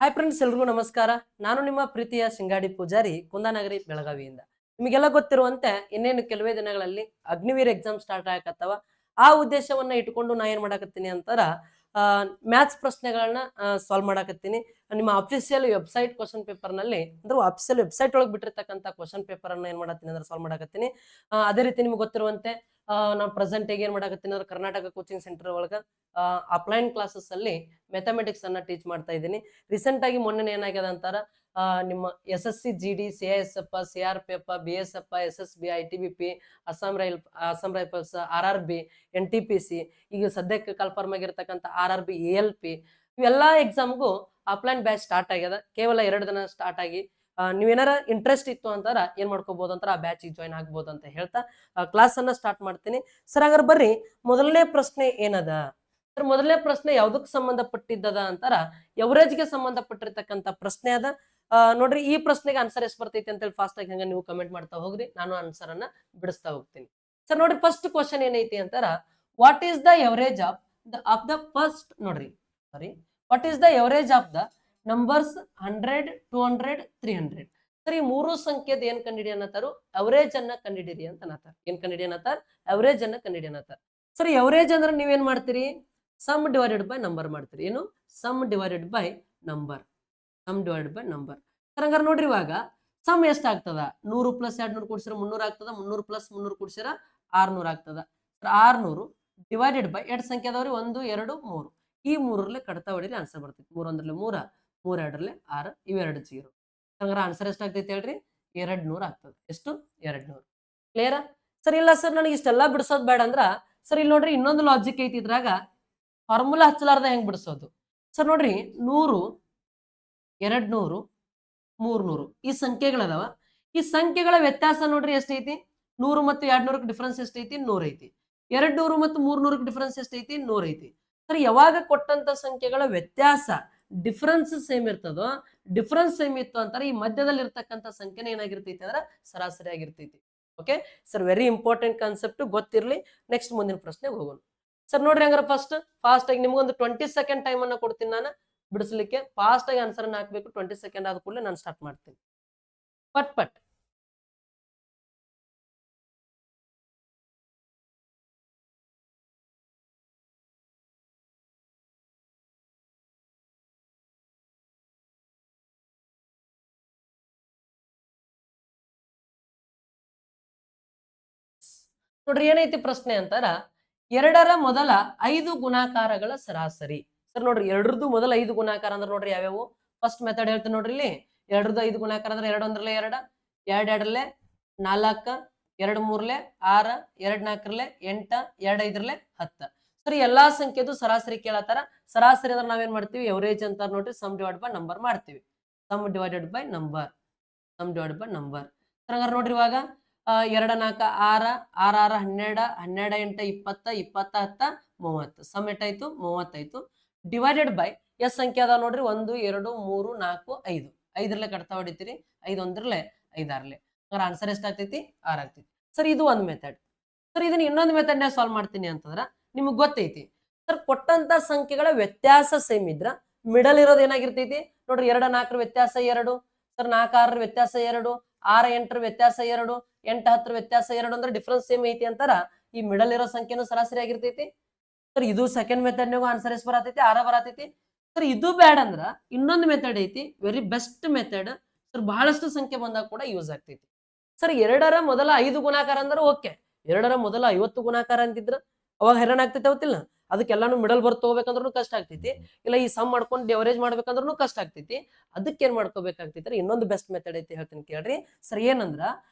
Hi friends, ಎಲ್ರಿಗೂ ನಮಸ್ಕಾರ. ನಾನು ನಿಮ್ಮ ಪ್ರೀತಿಯ ಸಿಂಗಾಡಿ ಪೂಜಾರಿ, ಕುಂದಾನಗರಿ, ಬೆಳಗಾವಿಯಿಂದ. ನಿಮಗೆಲ್ಲ ಗೊತ್ತಿರುವಂತೆ ಇನ್ನೇನು ಕೆಲವೇ ದಿನಗಳಲ್ಲಿ ಅಗ್ನಿವೀರ್ ಎಕ್ಸಾಮ್ ಸ್ಟಾರ್ಟ್ ಆಗಕತ್ತವ. ಆ ಉದ್ದೇಶವನ್ನ ಇಟ್ಕೊಂಡು ನಾ ಏನ್ ಮಾಡಾಕತ್ತೀನಿ ಅಂತಾರ, ಮ್ಯಾಥ್ಸ್ ಪ್ರಶ್ನೆಗಳನ್ನ ಸಾಲ್ವ್ ಮಾಡಾಕತ್ತೀನಿ. ನಿಮ್ಮ ಅಫಿಷಿಯಲ್ ವೆಬ್ಸೈಟ್ ಕ್ವಶನ್ ಪೇಪರ್ ನಲ್ಲಿ ಅಂದ್ರೆ ಅಫಿಷಿಯಲ್ ವೆಬ್ಸೈಟ್ ಒಳಗೆ ಬಿಟ್ಟಿರ್ತಕ್ಕಂಥ ಕ್ವಶನ್ ಪೇಪರ್ ಅನ್ನ ಏನ್ ಮಾಡತ್ತೀನಿ ಅಂದ್ರೆ ಸಾಲ್ವ್ ಮಾಡಾಕತ್ತೀನಿ. ಅದೇ ರೀತಿ ನಿಮ್ಗೆ ಗೊತ್ತಿರುವಂತೆ ನಾವು ಪ್ರೆಸೆಂಟ್ ಆಗಿ ಏನ್ ಮಾಡಾಕತ್ತೀನಿ ಅಂದ್ರೆ ಕರ್ನಾಟಕ ಕೋಚಿಂಗ್ ಸೆಂಟರ್ ಒಳಗ ಅಪ್ಲೈನ್ ಕ್ಲಾಸಸ್ ಅಲ್ಲಿ ಮ್ಯಾಥಮೆಟಿಕ್ಸ್ ಅನ್ನ ಟೀಚ್ ಮಾಡ್ತಾ ಇದ್ದೀನಿ. ರೀಸೆಂಟ್ ಆಗಿ ಮೊನ್ನೆ ಏನಾಗ್ಯದ ಅಂತಾರ, ನಿಮ್ಮ SSC GD CISF CRPF BSF SSB ITBP Assam rifles RRB NTPC ಈಗ ಸದ್ಯಕ್ಕೆ ಕನ್ಫರ್ಮ್ ಆಗಿರ್ತಕ್ಕಂಥ RRB ALP ಇವೆಲ್ಲಾ ಎಕ್ಸಾಮ್ಗೂ ಅಪ್ಲೈನ್ ಬ್ಯಾಚ್ ಸ್ಟಾರ್ಟ್ ಆಗ್ಯದ. ಕೇವಲ 2 ದಿನ ಸ್ಟಾರ್ಟ್ ಆಗಿ ನೀವೇನಾರ ಇಂಟ್ರೆಸ್ಟ್ ಇತ್ತು ಅಂತಾರ ಏನ್ ಮಾಡ್ಕೋಬಹುದು ಅಂತಾರ ಆ ಬ್ಯಾಚ್ ಜಾಯ್ನ್ ಆಗ್ಬೋದು ಅಂತ ಹೇಳ್ತಾ ಕ್ಲಾಸ್ ಅನ್ನ ಸ್ಟಾರ್ಟ್ ಮಾಡ್ತೀನಿ. ಸರ್ ಹಾಗಾದ್ರೆ ಬರ್ರಿ, ಮೊದಲನೇ ಪ್ರಶ್ನೆ ಏನದ? ಸರ್ ಮೊದಲನೇ ಪ್ರಶ್ನೆ ಯಾವ್ದಕ್ ಸಂಬಂಧಪಟ್ಟಿದ್ದದ ಅಂತಾರ, ಎವರೇಜ್ಗೆ ಸಂಬಂಧಪಟ್ಟಿರ್ತಕ್ಕಂಥ ಪ್ರಶ್ನೆ ಅದ. ನೋಡ್ರಿ, ಈ ಪ್ರಶ್ನೆಗೆ ಆನ್ಸರ್ ಎಷ್ಟು ಬರ್ತೈತಿ ಅಂತೇಳಿ ಫಾಸ್ಟ್ ಆಗಿ ಹಂಗ ನೀವು ಕಮೆಂಟ್ ಮಾಡ್ತಾ ಹೋಗ್ರಿ, ನಾನು ಆನ್ಸರ್ ಅನ್ನ ಬಿಡಿಸ್ತಾ ಹೋಗ್ತೀನಿ. ಸರ್ ನೋಡ್ರಿ, ಫಸ್ಟ್ ಕ್ವಶನ್ ಏನೈತಿ ಅಂತಾರ, what is the average of the first ನೋಡ್ರಿ sorry what is the average of the numbers 100 200 300? Sir ಈ ಮೂರು ಸಂಖ್ಯೆದ ಏನ್ ಕಂಡಿಡಿ ಅನ್ನತ್ತಾರು, ಅವರೇಜ್ ಅನ್ನ ಕಂಡಿಡಿರಿ ಅಂತ ಅನ್ನತ್ತಾರ. ಏನ್ ಕಂಡಿಡಿ ಅನ್ನತ್ತಾರ? ಅವರೇಜ್ ಅನ್ನ ಕಂಡಿಡಿ ಅನ್ನತ್ತಾರ. ಸರ್ ಎವರೇಜ್ ಅಂದ್ರೆ ನೀವೇನ್ ಮಾಡ್ತೀರಿ? ಸಮ್ ಡಿವೈಡೆಡ್ ಬೈ ನಂಬರ್ ಮಾಡ್ತೀರಿ. ಏನು? Sum divided by number. Sum divided by number. ಹಂಗಾರೆ ನೋಡ್ರಿ, ಇವಾಗ ಸಮ್ ಎಷ್ಟ್ ಆಗ್ತದ? 100 ಪ್ಲಸ್ 200 ಕೂಡಿಸಿರ 300 ಆಗ್ತದ. 300 ಪ್ಲಸ್ 300 ಕೂಡಿಸಿರ 600 ಆಗ್ತದ. 600 ಡಿವೈಡೆಡ್ ಬೈ ಎರಡು ಸಂಖ್ಯೆ ಅದಾವ್ರಿ, 1 2 3. ಈ ಮೂರರಲ್ಲಿ ಕಡ್ತಾ ಹೊಡಿರಿ, ಆನ್ಸರ್ ಬರ್ತೈತಿ. 3 1 3, 3 2 6, ಇವೆರಡು 0. ಹಂಗಾರೆ ಆನ್ಸರ್ ಎಷ್ಟಾಗ್ತೈತಿ ಹೇಳ್ರಿ? 200 ಆಗ್ತದೆ. ಎಷ್ಟು? 200. ಕ್ಲಿಯರಾ? ಸರ್ ಇಲ್ಲ ಸರ್, ನನಗೆ ಇಷ್ಟೆಲ್ಲ ಬಿಡಿಸೋದು ಬೇಡ ಅಂದ್ರ, ಸರ್ ಇಲ್ಲಿ ನೋಡ್ರಿ ಇನ್ನೊಂದು ಲಾಜಿಕ್ ಐತಿ ಇದ್ರಾಗ. ಫಾರ್ಮುಲಾ ಹಚ್ಚಲಾರ್ದ ಹೆಂಗ್ ಬಿಡಿಸೋದು? ಸರ್ ನೋಡ್ರಿ, 100 200 300 ಈ ಸಂಖ್ಯೆಗಳದಾವ. ಈ ಸಂಖ್ಯೆಗಳ ವ್ಯತ್ಯಾಸ ನೋಡ್ರಿ ಎಷ್ಟೈತಿ? 100 ಮತ್ತು 200 ಡಿಫರೆನ್ಸ್ ಎಷ್ಟೈತಿ? 100 ಐತಿ. 200 ಮತ್ತು 300 ಡಿಫರೆನ್ಸ್ ಎಷ್ಟೈತಿ? 100 ಐತಿ. ಸರ್ ಯಾವಾಗ ಕೊಟ್ಟಂತ ಸಂಖ್ಯೆಗಳ ವ್ಯತ್ಯಾಸ ಡಿಫರೆನ್ಸ್ ಸೇಮ್ ಇರ್ತದೋ, ಡಿಫರೆನ್ಸ್ ಸೇಮ್ ಇತ್ತು ಅಂತಾರೆ ಈ ಮಧ್ಯದಲ್ಲಿ ಇರ್ತಕ್ಕಂಥ ಸಂಖ್ಯೆನ ಏನಾಗಿರ್ತೈತಿ ಅಂದ್ರೆ ಸರಾಸರಿ ಆಗಿರ್ತೈತಿ. Okay sir, very important concept, ಗೊತ್ತಿರ್ಲಿ. ನೆಕ್ಸ್ಟ್ ಮುಂದಿನ ಪ್ರಶ್ನೆಗೆ ಹೋಗೋಣ. ಸರ್ ನೋಡ್ರಿ, ಹಂಗಾರೆ ಫಾಸ್ಟ್ ಆಗಿ ನಿಮ್ಗೊಂದು 20 ಸೆಕೆಂಡ್ ಟೈಮ್ ಅನ್ನ ಕೊಡ್ತೀನಿ ನಾನು ಬಿಡಿಸ್ಲಿಕ್ಕೆ. ಫಾಸ್ಟ್ ಆಗಿ ಆನ್ಸರ್ ಅನ್ನ ಹಾಕ್ಬೇಕು. 20 ಸೆಕೆಂಡ್ ಆದ ಕೂಡಲೇ ನಾನು ಸ್ಟಾರ್ಟ್ ಮಾಡ್ತೀನಿ. ಪಟ್ ಪಟ್. ನೋಡ್ರಿ ಏನೈತಿ ಪ್ರಶ್ನೆ ಅಂತಾರ, 2ರ ಮೊದಲ 5 ಗುಣಾಕಾರಗಳ ಸರಾಸರಿ. ಸರ್ ನೋಡ್ರಿ, 2ರದ್ದು ಮೊದಲ 5 ಗುಣಾಕಾರ ಅಂದ್ರೆ ನೋಡ್ರಿ ಯಾವ್ಯಾವು? ಫಸ್ಟ್ ಮೆಥಡ್ ಹೇಳ್ತೀನಿ ನೋಡ್ರಿ. ಇಲ್ಲಿ 2ರದ್ದು 5 ಗುಣಾಕಾರ ಅಂದ್ರೆ 2 1 2, 2 2 4, 2 3 6, 2 4 8, 2 5 10. ಸರಿ, ಎಲ್ಲಾ ಸಂಖ್ಯೆದು ಸರಾಸರಿ ಕೇಳತ್ತಾರ. ಸರಾಸರಿ ಅಂದ್ರೆ ನಾವೇನ್ ಮಾಡ್ತೀವಿ? ಎವರೇಜ್ ಅಂತ ನೋಡ್ರಿ, ಸಮ್ ಡಿವೈಡ್ ಬೈ ನಂಬರ್ ಮಾಡ್ತೀವಿ. Sum divided by number. Sum divide by number. ಹಂಗಾರೆ ನೋಡ್ರಿ, ಇವಾಗ 2 4 6, 6 6 12, 12 8 20, 20 10 30. ಸಮ್ ಎಷ್ಟಾಯ್ತು? 30 ಆಯ್ತು. ಡಿವೈಡೆಡ್ ಬೈ ಎಷ್ಟು ಸಂಖ್ಯೆ ಅದಾವ ನೋಡ್ರಿ? 1 2 3 4 5. 5ರಲ್ಲೇ ಕಡ್ತಾ ಹೊಡಿತೀರಿ. 5 1 5 6. ಹಂಗಾರೆ ಆನ್ಸರ್ ಎಷ್ಟಾಗ್ತೈತಿ? 6 ಆಗ್ತೈತಿ. ಸರ್ ಇದು ಒಂದು ಮೆಥಡ್. ಸರ್ ಇದನ್ನ ಇನ್ನೊಂದು ಮೆಥಡ್ ನಾಗ ಸಾಲ್ವ್ ಮಾಡ್ತೀನಿ ಅಂತಂದ್ರ ನಿಮ್ಗೆ ಗೊತ್ತೈತಿ. ಸರ್ ಕೊಟ್ಟಂತ ಸಂಖ್ಯೆಗಳ ವ್ಯತ್ಯಾಸ ಸೇಮ್ ಇದ್ರ ಮಿಡಲ್ ಇರೋದು ಏನಾಗಿರ್ತೈತಿ ನೋಡ್ರಿ? 2 4 ವ್ಯತ್ಯಾಸ 2. ಸರ್ 4 6 ವ್ಯತ್ಯಾಸ 2, 6 8 ವ್ಯತ್ಯಾಸ 2, 8 10 ವ್ಯತ್ಯಾಸ 2 ಅಂದ್ರೆ ಡಿಫರೆನ್ಸ್ ಸೇಮ್ ಐತಿ ಅಂತಾರ. ಈ ಮಿಡಲ್ ಇರೋ ಸಂಖ್ಯೆನೂ ಸರಾಸರಿ ಆಗಿರ್ತೈತಿ. ಸರ್ ಇದು ಸೆಕೆಂಡ್ ಮೆಥಡ್ ನಾಗ ಆನ್ಸರ್ ಎಷ್ಟು ಬರತೈತಿ? 6 ಬರತೈತಿ. ಸರ್ ಇದು ಬ್ಯಾಡ ಅಂದ್ರ ಇನ್ನೊಂದು ಮೆಥಡ್ ಐತಿ, ವೆರಿ ಬೆಸ್ಟ್ ಮೆಥಡ್. ಸರ್ ಬಹಳಷ್ಟು ಸಂಖ್ಯೆ ಬಂದಾಗ ಕೂಡ ಯೂಸ್ ಆಗ್ತೈತಿ. ಸರ್ 2ರ ಮೊದಲ 5 ಗುಣಾಕಾರ ಅಂದ್ರೆ ಓಕೆ. 2ರ ಮೊದಲ 50 ಗುಣಾಕಾರ ಅಂತಿದ್ರ ಅವಾಗ ಹೈರಾಣ ಆಗ್ತೈತಿ ಅವತ್ತಿಲ್ಲ. ಅದಕ್ಕೆಲ್ಲಾನು ಮಿಡಲ್ ಬರ್ತ್ ತಗೋಬೇಕಂದ್ರೂ ಕಷ್ಟ ಆಗ್ತೈತಿ. ಇಲ್ಲ ಈ ಸಮ್ ಮಾಡ್ಕೊಂಡು ಎವರೇಜ್ ಮಾಡ್ಬೇಕಂದ್ರೂ ಕಷ್ಟ ಆಗ್ತೈತಿ. ಅದಕ್ಕೆ ಏನ್ ಮಾಡ್ಕೋಬೇಕಾಗ್ತೈತಿ? ಇನ್ನೊಂದು ಬೆಸ್ಟ್ ಮೆಥಡ್ ಐತಿ, ಹೇಳ್ತೀನಿ ಕೇಳ್ರಿ. ಸರ್ ಏನಂದ್ರ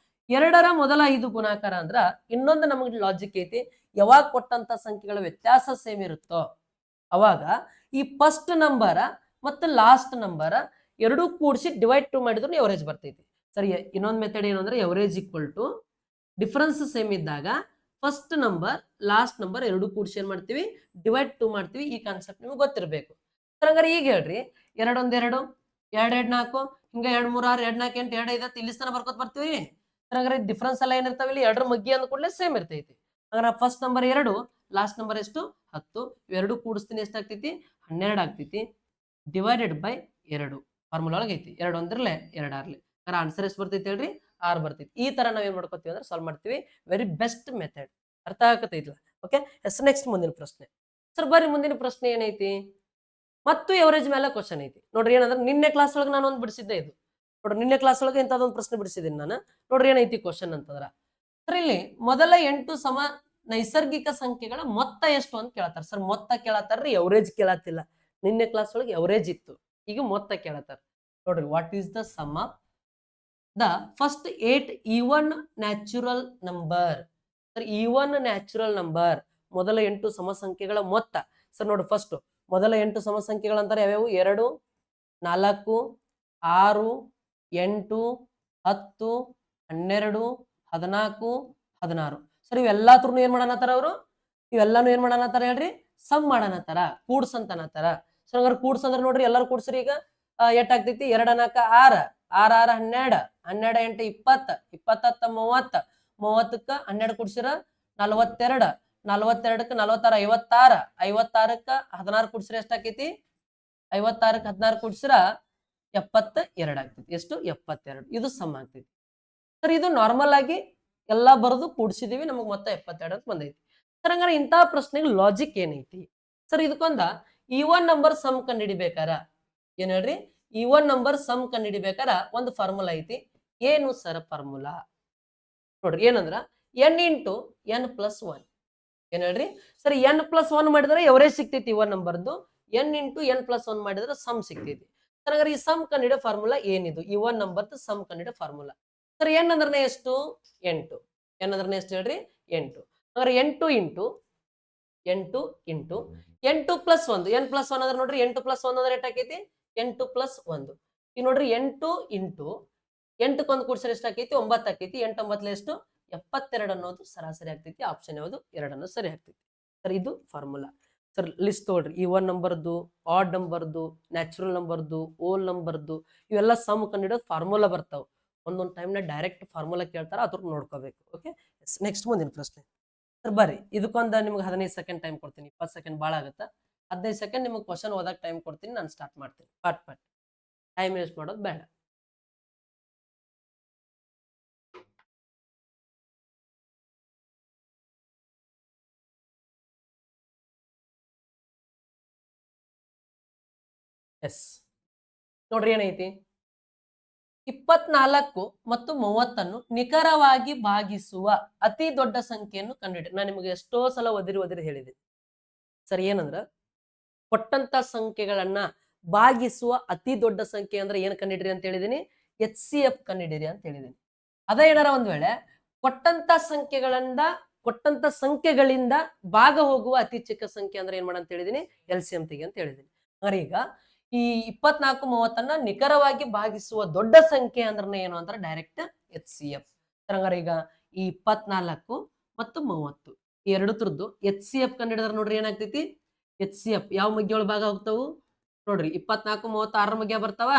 2ರ ಮೊದಲ 5 ಗುಣಾಕಾರ ಅಂದ್ರ ಇನ್ನೊಂದು ನಮಗೆ ಲಾಜಿಕ್ ಐತಿ. ಯಾವಾಗ ಕೊಟ್ಟಂತ ಸಂಖ್ಯೆಗಳ ವ್ಯತ್ಯಾಸ ಸೇಮ್ ಇರುತ್ತೋ ಅವಾಗ ಈ ಫಸ್ಟ್ ನಂಬರ ಮತ್ತು ಲಾಸ್ಟ್ ನಂಬರ ಎರಡೂ ಕೂಡಿಸಿ ಡಿವೈಡ್ 2 ಮಾಡಿದ್ರು ಎವರೇಜ್ ಬರ್ತೈತಿ. ಸರಿ, ಇನ್ನೊಂದು ಮೆಥಡ್ ಏನು ಅಂದ್ರೆ average equal to difference same ಇದ್ದಾಗ ಫಸ್ಟ್ ನಂಬರ್ ಲಾಸ್ಟ್ ನಂಬರ್ ಎರಡು ಕೂಡಿಸಿ ಏನ್ ಮಾಡ್ತೀವಿ? ಡಿವೈಡ್ 2 ಮಾಡ್ತೀವಿ. ಈ ಕಾನ್ಸೆಪ್ಟ್ ನಿಮ್ಗೆ ಗೊತ್ತಿರಬೇಕು. ಹಂಗಾರೆ ಈಗ ಹೇಳ್ರಿ, 2 1 2, 2 2 4, ಹಿಂಗ 2 3 6, 2 4 8, 2 5 10 ಇಲ್ಲಿ ತನ ಬರ್ಕೋತ ಬರ್ತೀವಿ. ಹಂಗಾರೆ ಡಿಫರೆನ್ಸ್ ಎಲ್ಲ ಏನಿರ್ತಾವ ಇಲ್ಲಿ 2ರ ಮಗ್ಗಿ ಅಂದ ಕೂಡಲೇ ಸೇಮ್ ಇರ್ತೈತಿ. ಹಂಗಾರೆ ಫಸ್ಟ್ ನಂಬರ್ 2, ಲಾಸ್ಟ್ ನಂಬರ್ ಎಷ್ಟು? 10. ಇವೆರಡು ಕೂಡಿಸ್ತೀನಿ ಎಷ್ಟಾಗ್ತೈತಿ? 12 ಆಗ್ತೈತಿ. ಡಿವೈಡೆಡ್ ಬೈ 2 ಫಾರ್ಮುಲಾ ಒಳಗೆ ಐತಿ 2 ಒಂದ್ರಲ್ಲೇ 2 ಆರ್ಲಿ ಆನ್ಸರ್ ಎಷ್ಟು ಬರ್ತೈತಿ ಹೇಳ್ರಿ 6 ಬರ್ತೈತಿ. ಈ ತರ ನಾವ್ ಏನ್ ಮಾಡ್ಕೊತೀವಿ ಅಂದ್ರೆ ಸಾಲ್ವ್ ಮಾಡ್ತೀವಿ. Very best method. ಅರ್ಥ ಆಗತೈತಿಲ್ಲ? ಓಕೆ ಎಸ್ ನೆಕ್ಸ್ಟ್ ಮುಂದಿನ ಪ್ರಶ್ನೆ. ಸರ್ ಬರ್ರಿ ಮುಂದಿನ ಪ್ರಶ್ನೆ ಏನೈತಿ? ಮತ್ತು ಎವರೇಜ್ ಮೇಲೆ ಕ್ವಶನ್ ಐತಿ ನೋಡ್ರಿ. ಏನಂದ್ರೆ ನಿನ್ನೆ ಕ್ಲಾಸ್ ಒಳಗೆ ನಾನು ಒಂದು ಬಿಡಿಸಿದ್ದೆ ಇದು ನೋಡ್ರಿ. ನಿನ್ನೆ ಕ್ಲಾಸ್ ಒಳಗೆ ಇಂಥದೊಂದು ಪ್ರಶ್ನೆ ಬಿಡಿಸಿದ್ದೀನಿ ನಾನು. ನೋಡ್ರಿ ಏನೈತಿ ಕ್ವಶನ್ ಅಂತಂದ್ರ ಸರ್ ಇಲ್ಲಿ ಮೊದಲ 8 ಸಮ ನೈಸರ್ಗಿಕ ಸಂಖ್ಯೆಗಳ ಮೊತ್ತ ಎಷ್ಟು ಅಂತ ಕೇಳತ್ತಾರ. ಸರ್ ಮೊತ್ತ ಕೇಳತ್ತಾರ್ರಿ, ಎವರೇಜ್ ಕೇಳತ್ತಿಲ್ಲ. ನಿನ್ನೆ ಕ್ಲಾಸ್ ಒಳಗೆ ಎವರೇಜ್ ಇತ್ತು, ಈಗ ಮೊತ್ತ ಕೇಳತ್ತಾರ. ನೋಡ್ರಿ what is the sum of the first 8 even natural number. Sir even natural number ಮೊದಲ 8 ಸಮ ಸಂಖ್ಯೆಗಳ ಮೊತ್ತ. ಸರ್ ನೋಡಿ ಫಸ್ಟ್ ಮೊದಲ 8 ಸಮ ಸಂಖ್ಯೆಗಳಂತಾರೆ ಯಾವ್ಯಾವು? 2, 4, 6, 8, 10, 12, 14, 16. ಸರ್ ಇವೆಲ್ಲಾತ್ರನು ಏನ್ ಮಾಡನತ್ತಾರ ಅವರು? ಇವೆಲ್ಲಾನು ಏನ್ ಮಾಡನತ್ತಾರ ಹೇಳ್ರಿ? ಸಮ್ ಮಾಡನತ್ತಾರ, ಕೂಡ್ಸ್ ಅಂತ ಅನ್ನತ್ತಾರ. ಸೊ ಹಂಗಾರೆ ಕೂಡ್ಸ್ ಅಂದ್ರೆ ನೋಡ್ರಿ ಎಲ್ಲರೂ ಕೂಡ್ಸ್ರಿ. ಈಗ ಎಷ್ಟಾಗ್ತೈತಿ? 2 4 6, 6 6 12, 12 8 20, 20 30, 30ಕ್ಕ 12 ಕೂಡ್ಸಿರ 42, 42ಕ್ಕ 46 56, 56ಕ್ಕ 16 ಕೂಡ್ಸಿರ ಎಷ್ಟಾಕೈತಿ? 56ಕ್ಕ 16 ಕೂಡ್ಸಿರ 72 ಆಗ್ತೈತಿ. ಎಷ್ಟು? 72. ಇದು ಸಮ್ ಆಗ್ತೈತಿ. ಸರ್ ಇದು ನಾರ್ಮಲ್ ಆಗಿ ಎಲ್ಲಾ ಬರೆದು ಕೂಡ್ಸಿದೀವಿ, ನಮಗ್ ಮೊತ್ತ 72 ಅಂತ ಬಂದೈತಿ. ಸರ್ ಹಂಗಾರೆ ಇಂತಹ ಪ್ರಶ್ನೆಗೆ ಲಾಜಿಕ್ ಏನೈತಿ? ಸರ್ ಇದಕ್ಕೊಂದ ಈವನ್ ನಂಬರ್ ಸಮ್ ಕಂಡುಹಿಡಿಬೇಕಾರ ಏನ್ ಹೇಳ್ರಿ? ಈವನ್ ನಂಬರ್ ಸಮ್ ಕಂಡುಹಿಡಿಬೇಕಾರ ಒಂದು ಫಾರ್ಮುಲಾ ಐತಿ. ಏನು ಸರ್ ಫಾರ್ಮುಲಾ? ನೋಡ್ರಿ ಏನಂದ್ರ n ಇಂಟು n ಪ್ಲಸ್ 1. ಏನ್ ಹೇಳ್ರಿ? ಸರ್ n ಪ್ಲಸ್ 1 ಮಾಡಿದ್ರೆ ಎವರೇಜ್ ಸಿಗ್ತೈತಿ ಇವನ್ ನಂಬರ್ದು. n ಇಂಟು n ಪ್ಲಸ್ 1 ಮಾಡಿದ್ರೆ ಸಮ್ ಸಿಗ್ತೈತಿ. ಸರ್ ಹಾಗಾದ್ರೆ ಈ ಸಮ್ ಕಂಡುಹಿಡಿಯೋ ಫಾರ್ಮುಲಾ ಏನಿದು? ಇವನ್ ನಂಬರ್ದು ಸಮ್ ಕಂಡುಹಿಡಿಯೋ ಫಾರ್ಮುಲಾ. ಸರ್ n ಅಂದ್ರೆ ಎಷ್ಟು? 8. n ಅಂದ್ರೆ ಎಷ್ಟು ಹೇಳ್ರಿ? 8. ಹಾಗಾದ್ರೆ 8 ಇಂಟು 8 ಪ್ಲಸ್ 1. n ಪ್ಲಸ್ 1 ಅಂದ್ರೆ ನೋಡ್ರಿ 8 ಪ್ಲಸ್ 1 ಅಂದ್ರೆ ಎಷ್ಟಾಕೈತಿ? 8 ಪ್ಲಸ್ 1. ಈಗ ನೋಡ್ರಿ 8 ಇಂಟು 8ಕ್ಕೆ 1 ಕೂಡಿಸಿದ್ರೆ ಎಷ್ಟಾಕೈತಿ? 9 ಆಕೈತಿ. 8 9 ಎಷ್ಟು? 72 ಅನ್ನೋದು ಸರಾಸರಿ ಆಗ್ತೈತಿ. ಆಪ್ಷನ್ ಯಾವುದು? 2 ಅನ್ನೋದು ಸರಿ ಆಗ್ತೈತಿ. ಸರ್ ಇದು ಫಾರ್ಮುಲಾ. ಸರ್ ಲಿಸ್ಟ್ ತಗೊಳ್ರಿ. ಇವನ್ ನಂಬರ್ದು, ಆಡ್ ನಂಬರ್ದು, ನ್ಯಾಚುರಲ್ ನಂಬರ್ದು, ಓಲ್ ನಂಬರ್ದು ಇವೆಲ್ಲ ಸಮ್ ಕಂಡುಹಿಡಿಯೋದು ಫಾರ್ಮುಲಾ ಬರ್ತಾವ. ಒಂದೊಂದು ಟೈಮ್ನ ಡೈರೆಕ್ಟ್ ಫಾರ್ಮುಲಾ ಕೇಳ್ತಾರ, ಅದ್ರ ನೋಡ್ಕೋಬೇಕು. ಓಕೆ ನೆಕ್ಸ್ಟ್ ಮುಂದಿನ ಪ್ರಶ್ನೆ. ಸರ್ ಬರ್ರಿ ಇದಕ್ಕೊಂದು ನಿಮ್ಗೆ 15 ಸೆಕೆಂಡ್ ಟೈಮ್ ಕೊಡ್ತೀನಿ. 20 ಸೆಕೆಂಡ್ ಭಾಳ ಆಗುತ್ತಾ? 15 ಸೆಕೆಂಡ್ ನಿಮ್ಗೆ ಕ್ವಶನ್ ಓದಕ್ಕೆ ಟೈಮ್ ಕೊಡ್ತೀನಿ. ನಾನು ಸ್ಟಾರ್ಟ್ ಮಾಡ್ತೀನಿ. ಪಟ್ ಪಟ್ ಟೈಮ್ ವೇಸ್ಟ್ ಮಾಡೋದು ಬೇಡ. ಎಸ್ ನೋಡ್ರಿ ಏನೈತಿ? 24 ಮತ್ತು 30 ನಿಖರವಾಗಿ ಭಾಗಿಸುವ ಅತಿ ದೊಡ್ಡ ಸಂಖ್ಯೆಯನ್ನು ಕಂಡುಹಿಡಿ. ನಾನು ನಿಮಗೆ ಎಷ್ಟೋ ಸಲ ಒದಿರಿ ಹೇಳಿದೆ. ಸರ್ ಏನಂದ್ರ ಕೊಟ್ಟಂತ ಸಂಖ್ಯೆಗಳನ್ನ ಭಾಗಿಸುವ ಅತಿ ದೊಡ್ಡ ಸಂಖ್ಯೆ ಅಂದ್ರೆ ಏನ್ ಕಂಡಿಡ್ರಿ ಅಂತ ಹೇಳಿದೀನಿ? HCF ಕಂಡಿಡಿರಿ ಅಂತ ಹೇಳಿದೀನಿ. ಅದ ಏನಾರ ಒಂದ್ ವೇಳೆ ಕೊಟ್ಟಂತ ಸಂಖ್ಯೆಗಳಿಂದ ಭಾಗ ಹೋಗುವ ಅತಿ ಚಿಕ್ಕ ಸಂಖ್ಯೆ ಅಂದ್ರೆ ಏನ್ ಮಾಡ ಅಂತ ಹೇಳಿದೀನಿ? LCM ತೆಗಿ ಅಂತ ಹೇಳಿದೀನಿ. ಅಂದ್ರೆ ಈಗ ಈ 24 30 ನಿಖರವಾಗಿ ಭಾಗಿಸುವ ದೊಡ್ಡ ಸಂಖ್ಯೆ ಅಂದ್ರೆ ಏನು ಅಂದ್ರೆ ಡೈರೆಕ್ಟ್ HCF. ಹಂಗಾರೆ ಈಗ ಈ 24 ಮತ್ತು 30 ಈ ಎರಡು ತರದ್ದು HCF ಕಂಡಿಡಿದ್ರೆ ನೋಡ್ರಿ ಏನಾಗ್ತೈತಿ? HCF ಯಾವ ಮಗ್ಗಿಯೊಳ ಭಾಗ ಹೋಗ್ತಾವು? ನೋಡ್ರಿ 24 30 6 ಮಗ್ಯ ಬರ್ತಾವ.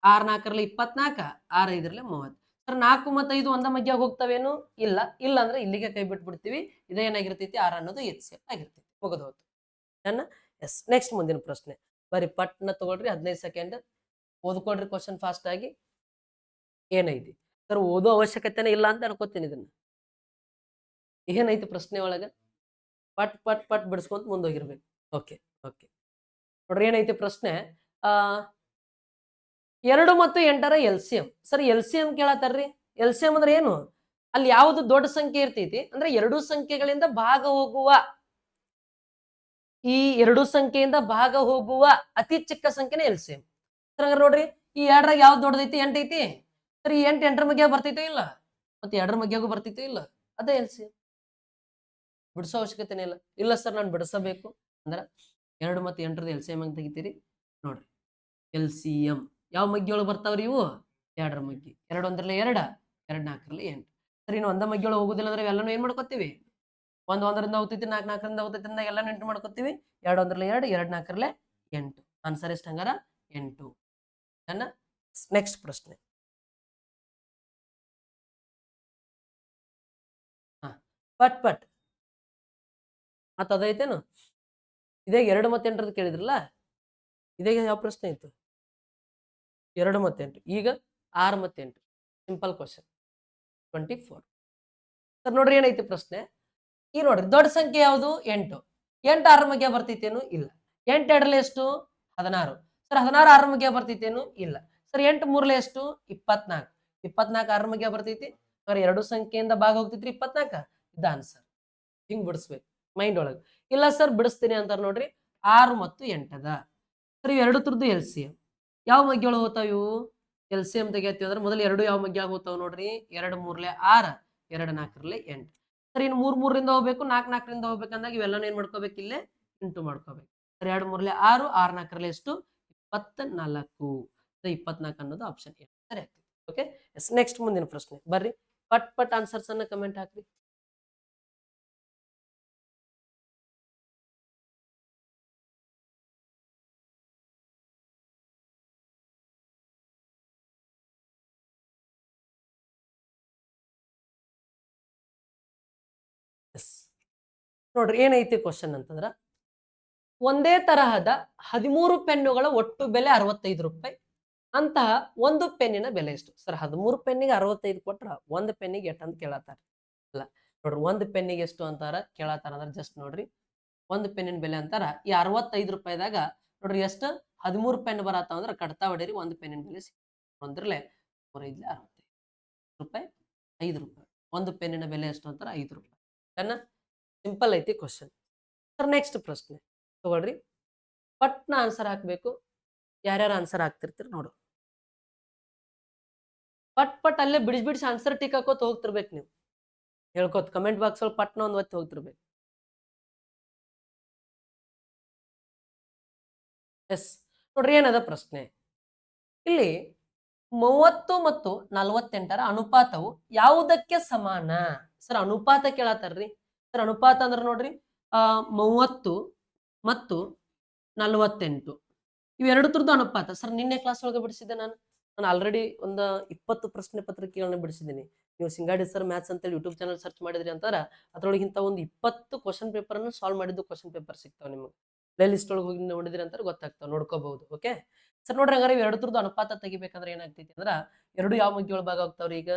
6 4 24, 6 5 30. ಸರ್ 4 ಮತ್ತು 5 ಒಂದ ಮಗ್ಯಾಗ ಹೋಗ್ತಾವೇನು? ಇಲ್ಲ. ಇಲ್ಲ ಅಂದ್ರೆ ಇಲ್ಲಿಗೆ ಕೈ ಬಿಟ್ಬಿಡ್ತೀವಿ. ಇದೇನಾಗಿರ್ತೈತಿ? 6 ಅನ್ನೋದು HCF ಆಗಿರ್ತೈತಿ. ಮುಗಿದು ಹೋಯ್ತು. ಎಸ್ ನೆಕ್ಸ್ಟ್ ಮುಂದಿನ ಪ್ರಶ್ನೆ. ಬರೀ ಪಟ್ನ ತಗೊಳ್ರಿ. 15 ಸೆಕೆಂಡ್ ಓದ್ಕೊಳ್ರಿ ಕ್ವಶನ್ ಫಾಸ್ಟ್ ಆಗಿ. ಏನೈತಿ? ಸರ್ ಓದೋ ಅವಶ್ಯಕತೆನೇ ಇಲ್ಲ ಅಂತ ಅನ್ಕೋತೀನಿ ಇದನ್ನ. ಏನೈತಿ ಪ್ರಶ್ನೆ ಒಳಗ? ಪಟ್ ಪಟ್ ಪಟ್ ಬಿಡಿಸ್ಕೊಂತ ಮುಂದೋಗಿರ್ಬೇಕು. ಓಕೆ ಓಕೆ ನೋಡ್ರಿ ಏನೈತಿ ಪ್ರಶ್ನೆ? 2 ಮತ್ತು 8ರ LCM. Sir LCM ಕೇಳತ್ತಾರ್ರಿ. LCM ಅಂದ್ರೆ ಏನು? ಅಲ್ಲಿ ಯಾವ್ದು ದೊಡ್ಡ ಸಂಖ್ಯೆ ಇರ್ತೈತಿ ಅಂದ್ರೆ ಎರಡು ಸಂಖ್ಯೆಗಳಿಂದ ಭಾಗ ಹೋಗುವ, ಈ ಎರಡು ಸಂಖ್ಯೆಯಿಂದ ಭಾಗ ಹೋಗುವ ಅತಿ ಚಿಕ್ಕ ಸಂಖ್ಯೆನೇ LCM. ನೋಡ್ರಿ ಈ 2ರಾಗ ಯಾವ್ದು ದೊಡ್ಡದೈತಿ? 8 ಐತಿ. ಸರಿ 8 8ರ ಮಗ್ಯಾಗ ಬರ್ತೈತೋ ಇಲ್ಲ? ಮತ್ತೆ 2ರ ಮಗ್ಯಾಗೂ ಬರ್ತೈತೋ ಇಲ್ಲ? ಅದೇ LCM. ಬಿಡಿಸೋ ಅವಶ್ಯಕತೆನೇ ಇಲ್ಲ. ಇಲ್ಲ ಸರ್ ನಾನು ಬಿಡಿಸಬೇಕು ಅಂದ್ರ 2 ಮತ್ತು 8ರದ LCM ಅಂತ ತೆಗಿತೀರಿ. ನೋಡ್ರಿ LCM ಯಾವ ಮಗ್ಗಿಯೊಳಗೆ ಬರ್ತಾವ್ರಿ ಇವು? 2ರ ಮಗ್ಗಿ. 2 ಒಂದ್ರಲ್ಲೇ 2, 2 4ರಲ್ಲಿ 8. ಸರಿ ಇನ್ನು ಒಂದ ಮಗ್ಗಿಯೊಳಗೆ ಹೋಗುದಿಲ್ಲ ಅಂದ್ರೆ ಎಲ್ಲಾನು ಏನ್ ಮಾಡ್ಕೋತೀವಿ? 1 1ರಿಂದ ಹೋಗ್ತೈತಿ, 4 4ರಿಂದ ಹೋಗ್ತೈತಿ, ಎಲ್ಲಾನು ಎಂಟು ಮಾಡ್ಕೋತೀವಿ. 2 ಒಂದ್ರಲ್ಲೇ 2, 2 4ರಲ್ಲೇ 8. ಆನ್ಸರ್ ಎಷ್ಟು ಹಂಗಾರ? 8. ನೆಕ್ಸ್ಟ್ ಪ್ರಶ್ನೆ. ಪಟ್ ಪಟ್ ಮತ್ತ ಅದೈತೇನು? ಇದೇ 2 ಮತ್ತು 8ರದ್ದು ಕೇಳಿದ್ರಲ್ಲ, ಇದೇ ಯಾವ ಪ್ರಶ್ನೆ ಇತ್ತು? 2 ಮತ್ತು 8 ಈಗ 6 ಮತ್ತು 8 ಸಿಂಪಲ್ ಕ್ವಶನ್ 24. ಸರ್ ನೋಡ್ರಿ ಏನೈತಿ ಪ್ರಶ್ನೆ. ಈ ನೋಡ್ರಿ ದೊಡ್ಡ ಸಂಖ್ಯೆ ಯಾವುದು? 8. 8 6 ಮಧ್ಯ ಬರ್ತೈತೇನು? ಇಲ್ಲ. 8 ಎರಡರಲ್ಲಿ ಎಷ್ಟು? 16. ಸರ್ 16 6 ಮಧ್ಯ ಬರ್ತೈತೇನು? ಇಲ್ಲ. ಸರ್ 8 ಮೂರಲೆ ಎಷ್ಟು? 24. 24 6 ಮಧ್ಯ ಬರ್ತೈತಿ. ಸರ್ ಎರಡು ಸಂಖ್ಯೆಯಿಂದ ಭಾಗ ಹೋಗ್ತೈತ್ರಿ 24. ಇದ ಆನ್ಸರ್. ಹಿಂಗ್ ಬಿಡಿಸ್ಬೇಕು ಮೈಂಡ್ ಒಳಗೆ. ಇಲ್ಲ ಸರ್ ಬಿಡಿಸ್ತೀನಿ ಅಂತಾರ ನೋಡ್ರಿ. 6 ಮತ್ತು 8 ಅದ. ಸರ್ ಇವು ತುರ್ದು ಎಲ್ ಸಿ ಎಂ ಯಾವ ಮಗ್ಗಿ ಒಳಗೆ ಹೋಗ್ತಾವ ಇವು? ಎಲ್ ಸಿ ಎಂ ತೆಗಿತೀವಿ ಅಂದ್ರೆ ಮೊದಲು ಎರಡು ಯಾವ ಮಗ್ಗಿ ಹೋಗ್ತಾವ ನೋಡ್ರಿ. 2 ಮೂರ್ಲೆ 6, 2 4ರಲ್ಲಿ 8. ಸರ್ ಇನ್ನು 3 3ರಿಂದ ಹೋಗ್ಬೇಕು, 4 4ರಿಂದ ಹೋಗ್ಬೇಕಂದಾಗ ಇವೆಲ್ಲನೂ ಏನ್ ಮಾಡ್ಕೋಬೇಕು? ಇಲ್ಲೇ ಇಂಟು ಮಾಡ್ಕೋಬೇಕು. ಸರ್ 2 ಮೂರ್ಲೆ 6, 6 4ರಲ್ಲಿ ಎಷ್ಟು? 24. 24 ಅನ್ನೋದು ಆಪ್ಷನ್ ಸರಿ ಆಗ್ತದೆ. Okay, S. ನೆಕ್ಸ್ಟ್ ಮುಂದಿನ ಪ್ರಶ್ನೆ ಬರ್ರಿ. ಪಟ್ ಪಟ್ ಆನ್ಸರ್ಸ್ ಅನ್ನ ಕಮೆಂಟ್ ಹಾಕ್ರಿ. ನೋಡ್ರಿ ಏನೈತಿ ಕ್ವಶನ್ ಅಂತಂದ್ರ, ಒಂದೇ ತರಹದ 13 ಪೆನ್ನುಗಳ ಒಟ್ಟು ಬೆಲೆ 65 ರೂಪಾಯಿ. ಅಂತಹ ಒಂದು ಪೆನ್ನಿನ ಬೆಲೆ ಎಷ್ಟು? ಸರ್ 13 ಪೆನ್ನಿಗೆ 65 ಕೊಟ್ರ ಒಂದು ಪೆನ್ನಿಗೆ ಎಷ್ಟು ಅಂತ ಕೇಳತ್ತಾರ. ಅಲ್ಲ ನೋಡ್ರಿ, ಒಂದು ಪೆನ್ನಿಗೆ ಎಷ್ಟು ಅಂತಾರ ಕೇಳತ್ತಾರ ಅಂದ್ರೆ ಜಸ್ಟ್ ನೋಡ್ರಿ ಒಂದು ಪೆನ್ನಿನ ಬೆಲೆ ಅಂತಾರ. ಈ 65 ರೂಪಾಯಿದಾಗ ನೋಡ್ರಿ ಎಷ್ಟು 13 ಪೆನ್ ಬರತ್ತಾವ ಅಂದ್ರೆ ಕಡ್ತಾ ಹೊಡೀರಿ, ಒಂದು ಪೆನ್ನಿನ ಬೆಲೆ ಒಂದ್ರಲೆ 65 ರೂಪಾಯಿ 5 ರೂಪಾಯಿ. ಒಂದು ಪೆನ್ನಿನ ಬೆಲೆ ಎಷ್ಟು ಅಂತಾರ? 5 ರೂಪಾಯಿ. ಸಿಂಪಲ್ ಐತಿ ಕ್ವಶನ್. ಸರ್ ನೆಕ್ಸ್ಟ್ ಪ್ರಶ್ನೆ ತಗೊಳ್ರಿ. ಪಟ್ನ ಆನ್ಸರ್ ಹಾಕ್ಬೇಕು. ಯಾರ್ಯಾರು ಆನ್ಸರ್ ಹಾಕ್ತಿರ್ತೀರಿ ನೋಡು. ಪಟ್ ಪಟ್ ಅಲ್ಲೇ ಬಿಡಿಸಿ ಆನ್ಸರ್ ಟಿಕ್ ಹಾಕೋತ ಹೋಗ್ತಿರ್ಬೇಕು ನೀವು. ಹೇಳ್ಕೋತ ಕಮೆಂಟ್ ಬಾಕ್ಸ್ ಒಳಗೆ ಪಟ್ನ ಒಂದು ಒತ್ತಿ ಹೋಗ್ತಿರ್ಬೇಕು. ಎಸ್ ನೋಡ್ರಿ ಏನದ ಪ್ರಶ್ನೆ. ಇಲ್ಲಿ 30 ಮತ್ತು 48ರ ಅನುಪಾತವು ಯಾವುದಕ್ಕೆ ಸಮಾನ? ಸರ್ ಅನುಪಾತ ಕೇಳತ್ತಾರ್ರಿ. ಸರ್ ಅನುಪಾತ ಅಂದ್ರೆ ನೋಡ್ರಿ 30 ಮತ್ತು 48 ಇವೆರಡು ತರದ್ದು ಅನುಪಾತ. ಸರ್ ನಿನ್ನೆ ಕ್ಲಾಸ್ ಒಳಗೆ ಬಿಡಿಸಿದ್ದೆ ನಾನು ಆಲ್ರೆಡಿ ಒಂದು 20 ಪ್ರಶ್ನೆ ಪತ್ರಿಕೆಗಳನ್ನ ಬಿಡಿಸಿದ್ದೀನಿ. ನೀವು ಸಿಂಗಾಡಿ ಸರ್ ಮ್ಯಾಥ್ಸ್ ಅಂತೇಳಿ ಯೂಟ್ಯೂಬ್ ಚಾನಲ್ ಸರ್ಚ್ ಮಾಡಿದ್ರಿ ಅಂತಾರ ಅದ್ರೊಳಗಿಂತ ಒಂದು 20 ಕ್ವಶನ್ ಪೇಪರ್ ಅನ್ನು ಸಾಲ್ವ್ ಮಾಡಿದ್ದು ಕ್ವಶನ್ ಪೇಪರ್ ಸಿಗ್ತಾವ ನಿಮಗೆ. ಪ್ಲೇ ಲಿಸ್ಟ್ ಒಳಗೆ ಹೋಗಿ ನೋಡಿದ್ರಿ ಅಂತಾರೆ ಗೊತ್ತಾಗ್ತಾವ, ನೋಡ್ಕೋಬಹುದು. ಓಕೆ ಸರ್ ನೋಡ್ರಿ, ಹಂಗಾರೆ ಎರಡು ತರದ್ದು ಅನುಪಾತ ತೆಗಿಬೇಕಂದ್ರೆ ಏನಾಗ್ತೈತಿ ಅಂದ್ರ ಎರಡು ಯಾವ ಮಗ್ಗಿ ಒಳಗೆ ಭಾಗ ಹೋಗ್ತಾವ್ರಿ? ಈಗ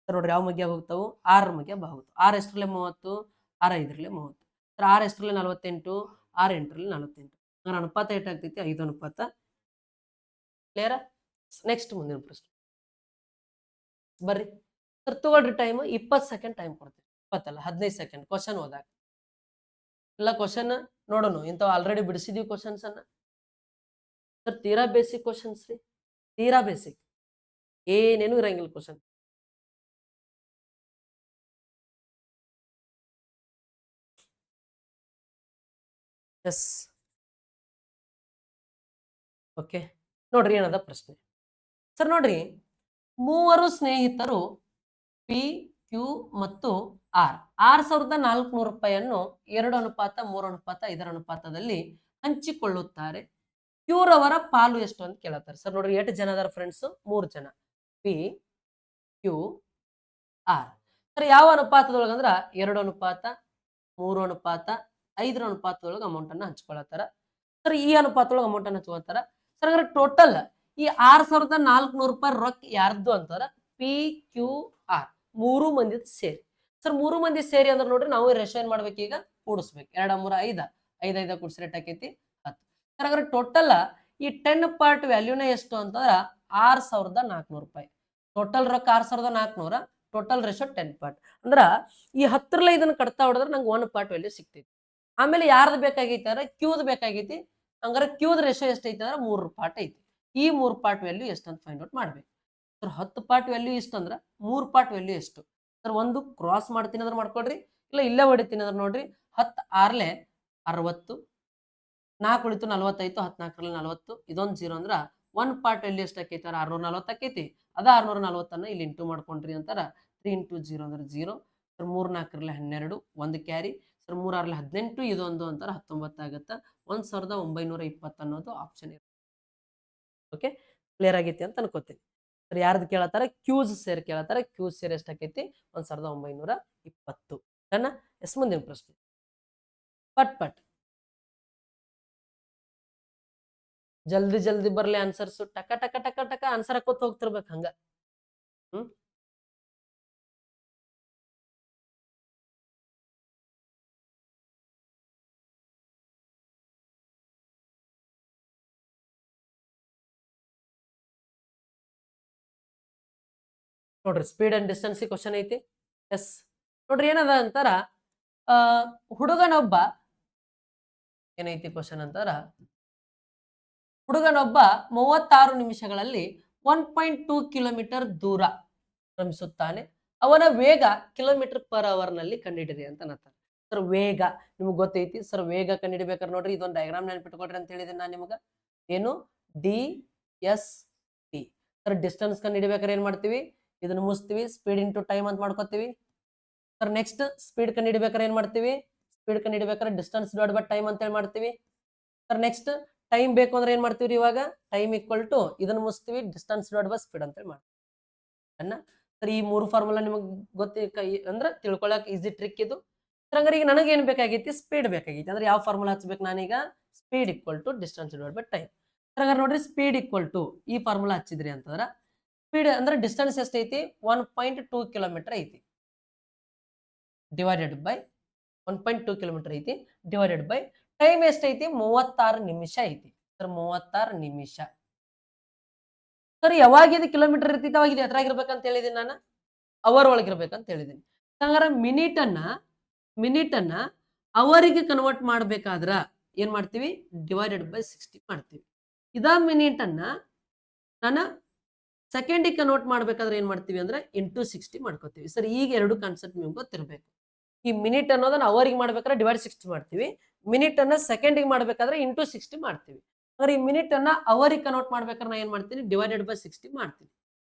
ಸರ್ ನೋಡ್ರಿ ಯಾವ ಮಗ್ಗಿ ಹೋಗ್ತಾವು? 6 ಮಗ್ಗಿ ಭಾಗ ಹೋಗ್ತಾವ. 6 ಎಷ್ಟರಲ್ಲೇ 30, 6 5ರಲ್ಲಿ 30. ಸರ್ 6 ಎಷ್ಟರಲ್ಲೇ 48, 6 8ರಲ್ಲಿ 48. ಹಂಗಾರೆ ಅನುಪಾತ ಏಟಾಗ್ತೈತಿ? 5 ಅನುಪಾತ. ಕ್ಲಿಯರ್? ನೆಕ್ಸ್ಟ್ ಮುಂದಿನ ಪ್ರಶ್ನೆ ಬರ್ರಿ. ಸರ್ ತಗೊಳ್ರಿ ಟೈಮ್ 20 ಸೆಕೆಂಡ್ ಟೈಮ್ ಕೊಡ್ತೀವಿ. 20 ಅಲ್ಲ 15 ಸೆಕೆಂಡ್ ಕ್ವಶನ್ ಓದಾಕ. ಇಲ್ಲ ಕ್ವಶನ್ ನೋಡೋಣ, ಇಂಥವು ಆಲ್ರೆಡಿ ಬಿಡಿಸಿದೀವಿ ಕ್ವಶನ್ಸ್ ಅನ್ನ. ಸರ್ ತೀರಾ ಬೇಸಿಕ್ ಕ್ವಶನ್ಸ್ ರೀ, ತೀರಾ ಬೇಸಿಕ್, ಏನೇನು ಇರಂಗಿಲ್ಲ ಕ್ವಶನ್. ಎಸ್ ಓಕೆ ನೋಡ್ರಿ ಏನದ ಪ್ರಶ್ನೆ. ಸರ್ ನೋಡ್ರಿ, ಮೂವರು ಸ್ನೇಹಿತರು ಪಿ ಕ್ಯೂ ಮತ್ತು ಆರ್ 6400 ರೂಪಾಯಿಯನ್ನು 2 ಅನುಪಾತ 3 ಅನುಪಾತ 5 ಅನುಪಾತದಲ್ಲಿ ಹಂಚಿಕೊಳ್ಳುತ್ತಾರೆ. ಕ್ಯೂರವರ ಪಾಲು ಎಷ್ಟು ಅಂತ ಕೇಳತ್ತಾರೆ. ಸರ್ ನೋಡ್ರಿ ಎಷ್ಟು ಜನ ಅದಾರ ಫ್ರೆಂಡ್ಸ್? 3 ಜನ. P Q R. ಸರ್ ಯಾವ ಅನುಪಾತದೊಳಗಂದ್ರ 2 ಅನುಪಾತ 3 ಅನುಪಾತ 5 ಅನುಪಾತದೊಳಗೆ ಅಮೌಂಟ್ ಅನ್ನ ಹಂಚ್ಕೊಳತ್ತಾರ. ಸರ್ ಈ ಅನುಪಾತದೊಳಗೆ ಅಮೌಂಟ್ ಅನ್ನ ಹಂಚ್ಕೊಳ್ತಾರ. ಸರ್ ಅಂದ್ರೆ ಟೋಟಲ್ ಈ 6400 ರೂಪಾಯಿ ರೊಕ್ಕ ಯಾರ್ದು ಅಂತಾರ? ಪಿ ಕ್ಯೂ ಆರ್, 3 ಮಂದಿ ಸೇರಿ. ಸರ್ 3 ಮಂದಿ ಸೇರಿ ಅಂದ್ರೆ ನೋಡ್ರಿ ನಾವು ರೇಷನ್ ಏನ್ ಮಾಡ್ಬೇಕು? ಈಗ ಕೂಡಿಸ್ಬೇಕು. 2 3 5, 5 5 ಕೂಡಿಸಿ ರೇಟ್ ಆಕೈತಿ 10. ಸರ್ ಹಾಗಾದ್ರೆ ಟೋಟಲ್ ಈ 10 ಪಾರ್ಟ್ ವ್ಯಾಲ್ಯೂನ ಎಷ್ಟು ಅಂತಂದ್ರ 6400 ರೂಪಾಯಿ. ಟೋಟಲ್ ರೊಕ್ಕ 6400, ಟೋಟಲ್ ರೇಷೋ 10 ಪಾರ್ಟ್. ಅಂದ್ರ ಈ 10ರಲ್ಲಿ ಇದನ್ನ ಕಟ್ತಾ ಹೊಡೆದ್ರೆ ನಂಗೆ 1 ಪಾರ್ಟ್ ವ್ಯಾಲ್ಯೂ ಸಿಗ್ತೈತಿ. ಆಮೇಲೆ ಯಾರ್ದು ಬೇಕಾಗೈತಿ ಅಂದ್ರೆ ಕ್ಯೂದ್ ಬೇಕಾಗೈತಿ. ಹಂಗಾರೆ ಕ್ಯೂದ್ ರೇಷೋ ಎಷ್ಟೈತಿ ಅಂದ್ರೆ 3 ಪಾರ್ಟ್ ಐತಿ. ಈ 3 ಪಾರ್ಟ್ ವ್ಯಾಲ್ಯೂ ಎಷ್ಟು ಅಂತ ಫೈಂಡ್ ಔಟ್ ಮಾಡ್ಬೇಕು. ಸರ್ 10 ಪಾರ್ಟ್ ವ್ಯಾಲ್ಯೂ ಇಷ್ಟ ಅಂದ್ರ 3 ಪಾರ್ಟ್ ವ್ಯಾಲ್ಯೂ ಎಷ್ಟು? ಸರ್ ಒಂದು ಕ್ರಾಸ್ ಮಾಡ್ತೀನಿ ಅಂದ್ರೆ ಮಾಡ್ಕೊಳ್ರಿ, ಇಲ್ಲ ಇಲ್ಲೇ ಹೊಡಿತೀನಿ ಅಂದ್ರೆ ನೋಡ್ರಿ 10 6ಲೆ 60, 4 ಉಳಿತು 45, 14ರಲ್ಲಿ 40, ಇದೊಂದು 0 ಅಂದ್ರ 1 ಪಾರ್ಟ್ ವ್ಯಾಲ್ಯೂ ಎಷ್ಟು ಆಕೈತಿ? 640 ಆಕೈತಿ. ಅದ 640 ಇಲ್ಲಿ ಇಂಟು ಮಾಡ್ಕೊಂಡ್ರಿ ಅಂತಾರ 3 ಇಂಟು 0 ಅಂದ್ರೆ 0. Sir 3 4ರಲ್ಲಿ 12, 1 carry. ಸರ್ 3 6ರಲ್ಲಿ 18, ಇದೊಂದು ಅಂತಾರ 19 ಆಗುತ್ತ. 1920 ಅನ್ನೋದು ಆಪ್ಷನ್ ಇರುತ್ತೆ. ಓಕೆ ಕ್ಲಿಯರ್ ಆಗೈತಿ ಅಂತ ಅನ್ಕೋತೀನಿ. ಸರ್ ಯಾರ್ದು ಕೇಳತ್ತಾರ? ಕ್ಯೂಸ್ ಸೇರ್ ಕೇಳತ್ತಾರ. ಕ್ಯೂಸ್ ಸೇರ್ ಎಷ್ಟಾಕೈತಿ? 1920. ಡನ್ನ? ಎಸ್ ಮುಂದಿನ ಪ್ರಶ್ನೆ. ಪಟ್ ಪಟ್ ಜಲ್ದಿ ಜಲ್ದಿ ಬರ್ಲಿ ಆನ್ಸರ್ಸ್, ಟಕ ಟಕ ಟಕ ಟಕ ಆನ್ಸರ್ ಹಾಕೋತ ಹೋಗ್ತಿರ್ಬೇಕು ಹಂಗ. ನೋಡ್ರಿ ಸ್ಪೀಡ್ ಅಂಡ್ ಡಿಸ್ಟೆನ್ಸ್ ಕ್ವಶನ್ ಐತಿ. ಎಸ್ ನೋಡ್ರಿ ಏನದ ಅಂತಾರ, ಹುಡುಗನೊಬ್ಬ ಏನೈತಿ ಕ್ವಶನ್ ಅಂತಾರ, ಹುಡುಗನೊಬ್ಬ 36 ನಿಮಿಷಗಳಲ್ಲಿ 1.2 ಕಿಲೋಮೀಟರ್ ದೂರ ಕ್ರಮಿಸುತ್ತಾನೆ. ಅವನ ವೇಗ km/h ನಲ್ಲಿ ಕಂಡುಹಿಡಿದೆ ಅಂತ ಅನ್ನತ್ತಾರೆ. ಸರ್ ವೇಗ ನಿಮ್ಗೆ ಗೊತ್ತೈತಿ. ಸರ್ ವೇಗ ಕಂಡುಹಿಡಿಬೇಕಾದ್ರೆ ನೋಡ್ರಿ ಇದೊಂದು ಡಯಾಗ್ರಾಮ್ ನೆನಪಿಟ್ಕೊಳ್ರಿ ಅಂತ ಹೇಳಿದೆ ನಾನು ನಿಮ್ಗೆ. ಏನು DST. ಸರ್ ಡಿಸ್ಟೆನ್ಸ್ ಕಂಡುಹಿಡಿಬೇಕಾದ್ರೆ ಏನ್ ಮಾಡ್ತೀವಿ, ಇದನ್ನ ಮುಗಿಸ್ತೀವಿ, ಸ್ಪೀಡ್ ಇಂಟು ಟೈಮ್ ಅಂತ ಮಾಡ್ಕೋತೀವಿ. ಸರ್ ನೆಕ್ಸ್ಟ್ ಸ್ಪೀಡ್ ಕಂಡುಹಿಡಿಬೇಕಾದ್ರೆ ಏನ್ ಮಾಡ್ತೀವಿ, ಸ್ಪೀಡ್ ಕಂಡುಹಿಡಿಬೇಕಾದ್ರೆ ಡಿಸ್ಟೆನ್ಸ್ ಡಿವೈಡ್ ಬೈ ಟೈಮ್ ಅಂತ ಹೇಳಿ ಮಾಡ್ತೀವಿ. ಸರ್ ನೆಕ್ಸ್ಟ್ ಟೈಮ್ ಬೇಕು ಅಂದ್ರೆ ಏನ್ ಮಾಡ್ತೀವಿ ಇವಾಗ, ಟೈಮ್ ಈಕ್ವಲ್ ಟು ಇದನ್ನ ಮುಗಿಸ್ತೀವಿ, ಡಿಸ್ಟೆನ್ಸ್ ಡಿವೈಡ್ ಬೈ ಸ್ಪೀಡ್ ಅಂತ ಹೇಳಿ ಮಾಡ್ತೀವಿ. ಸರ್ ಈ 3 ಫಾರ್ಮುಲಾ ನಿಮಗೆ ಅಂದ್ರೆ ತಿಳ್ಕೊಳಕ್ ಈಸಿ ಟ್ರಿಕ್ ಇದು. ಹಂಗಾರೆ ಈಗ ನನಗೆ ಏನ್ ಬೇಕಾಗೈತಿ, ಸ್ಪೀಡ್ ಬೇಕಾಗೈತಿ. ಅಂದ್ರೆ ಯಾವ ಫಾರ್ಮುಲಾ ಹಚ್ಬೇಕು ನಾನೀಗ, speed equal to distance divide by time. ಹಂಗಾರೆ ನೋಡ್ರಿ ಸ್ಪೀಡ್ ಈಕ್ವಲ್ ಟು ಈ ಫಾರ್ಮುಲಾ ಹಚ್ಚಿದ್ರಿ ಅಂತಂದ್ರ ಸ್ಪೀಡ್ ಅಂದ್ರೆ ಡಿಸ್ಟೆನ್ಸ್ ಎಷ್ಟೈತಿ, 1.2 ಕಿಲೋಮೀಟರ್ ಐತಿ, ಡಿವೈಡೆಡ್ ಬೈ 1.2 ಕಿಲೋಮೀಟರ್ ಐತಿ, ಡಿವೈಡೆಡ್ ಬೈ ಟೈಮ್ ಎಷ್ಟೈತಿ, 36 ನಿಮಿಷ ಐತಿ. ಸರ್ 36 ನಿಮಿಷ. ಸರ್ ಯಾವಾಗ ಇದು ಕಿಲೋಮೀಟರ್ ಇರ್ತೈತಿ ಅವಾಗ ಇದು ಎತ್ತರಾಗಿರ್ಬೇಕಂತ ಹೇಳಿದೀನಿ ನಾನು, ಅವರ್ ಒಳಗಿರ್ಬೇಕಂತ ಹೇಳಿದೀನಿ. ಹಂಗಾರೆ ಮಿನಿಟ್ ಅನ್ನ ಅವರಿಗೆ ಕನ್ವರ್ಟ್ ಮಾಡ್ಬೇಕಾದ್ರ ಏನ್ ಮಾಡ್ತೀವಿ, ಡಿವೈಡೆಡ್ ಬೈ 60 ಮಾಡ್ತೀವಿ. ಇದ ಮಿನಿಟ್ ಅನ್ನ ನಾನು ಸೆಕೆಂಡಿಗೆ ಕನ್ವರ್ಟ್ ಮಾಡ್ಬೇಕಾದ್ರೆ ಏನ್ ಮಾಡ್ತೀವಿ ಅಂದ್ರೆ ಇಂಟು 60 ಮಾಡ್ಕೋತೀವಿ. ಸರ್ ಈಗ ಎರಡು ಕಾನ್ಸೆಪ್ಟ್ ನಿಮ್ಗೆ ಗೊತ್ತಿರ್ಬೇಕು. ಈ ಮಿನಿಟ್ ಅನ್ನೋದನ್ನ ಅವರಿಗೆ ಮಾಡ್ಬೇಕಾದ್ರೆ ಡಿವೈಡ್ 60 ಮಾಡ್ತೀವಿ, ಮಿನಿಟ್ ಅನ್ನ ಸೆಕೆಂಡಿಗೆ ಮಾಡ್ಬೇಕಾದ್ರೆ ಇಂಟು 60 ಮಾಡ್ತೀವಿ. ಅಂದ್ರೆ ಈ ಮಿನಿಟ್ ಅನ್ನ ಅವರಿಗೆ ಕನ್ವರ್ಟ್ ಮಾಡ್ಬೇಕಾದ್ರೆ ನಾ ಏನ್ ಮಾಡ್ತೀನಿ, ಡಿವೈಡೆಡ್ ಬೈ 60 ಮಾಡ್ತೀನಿ.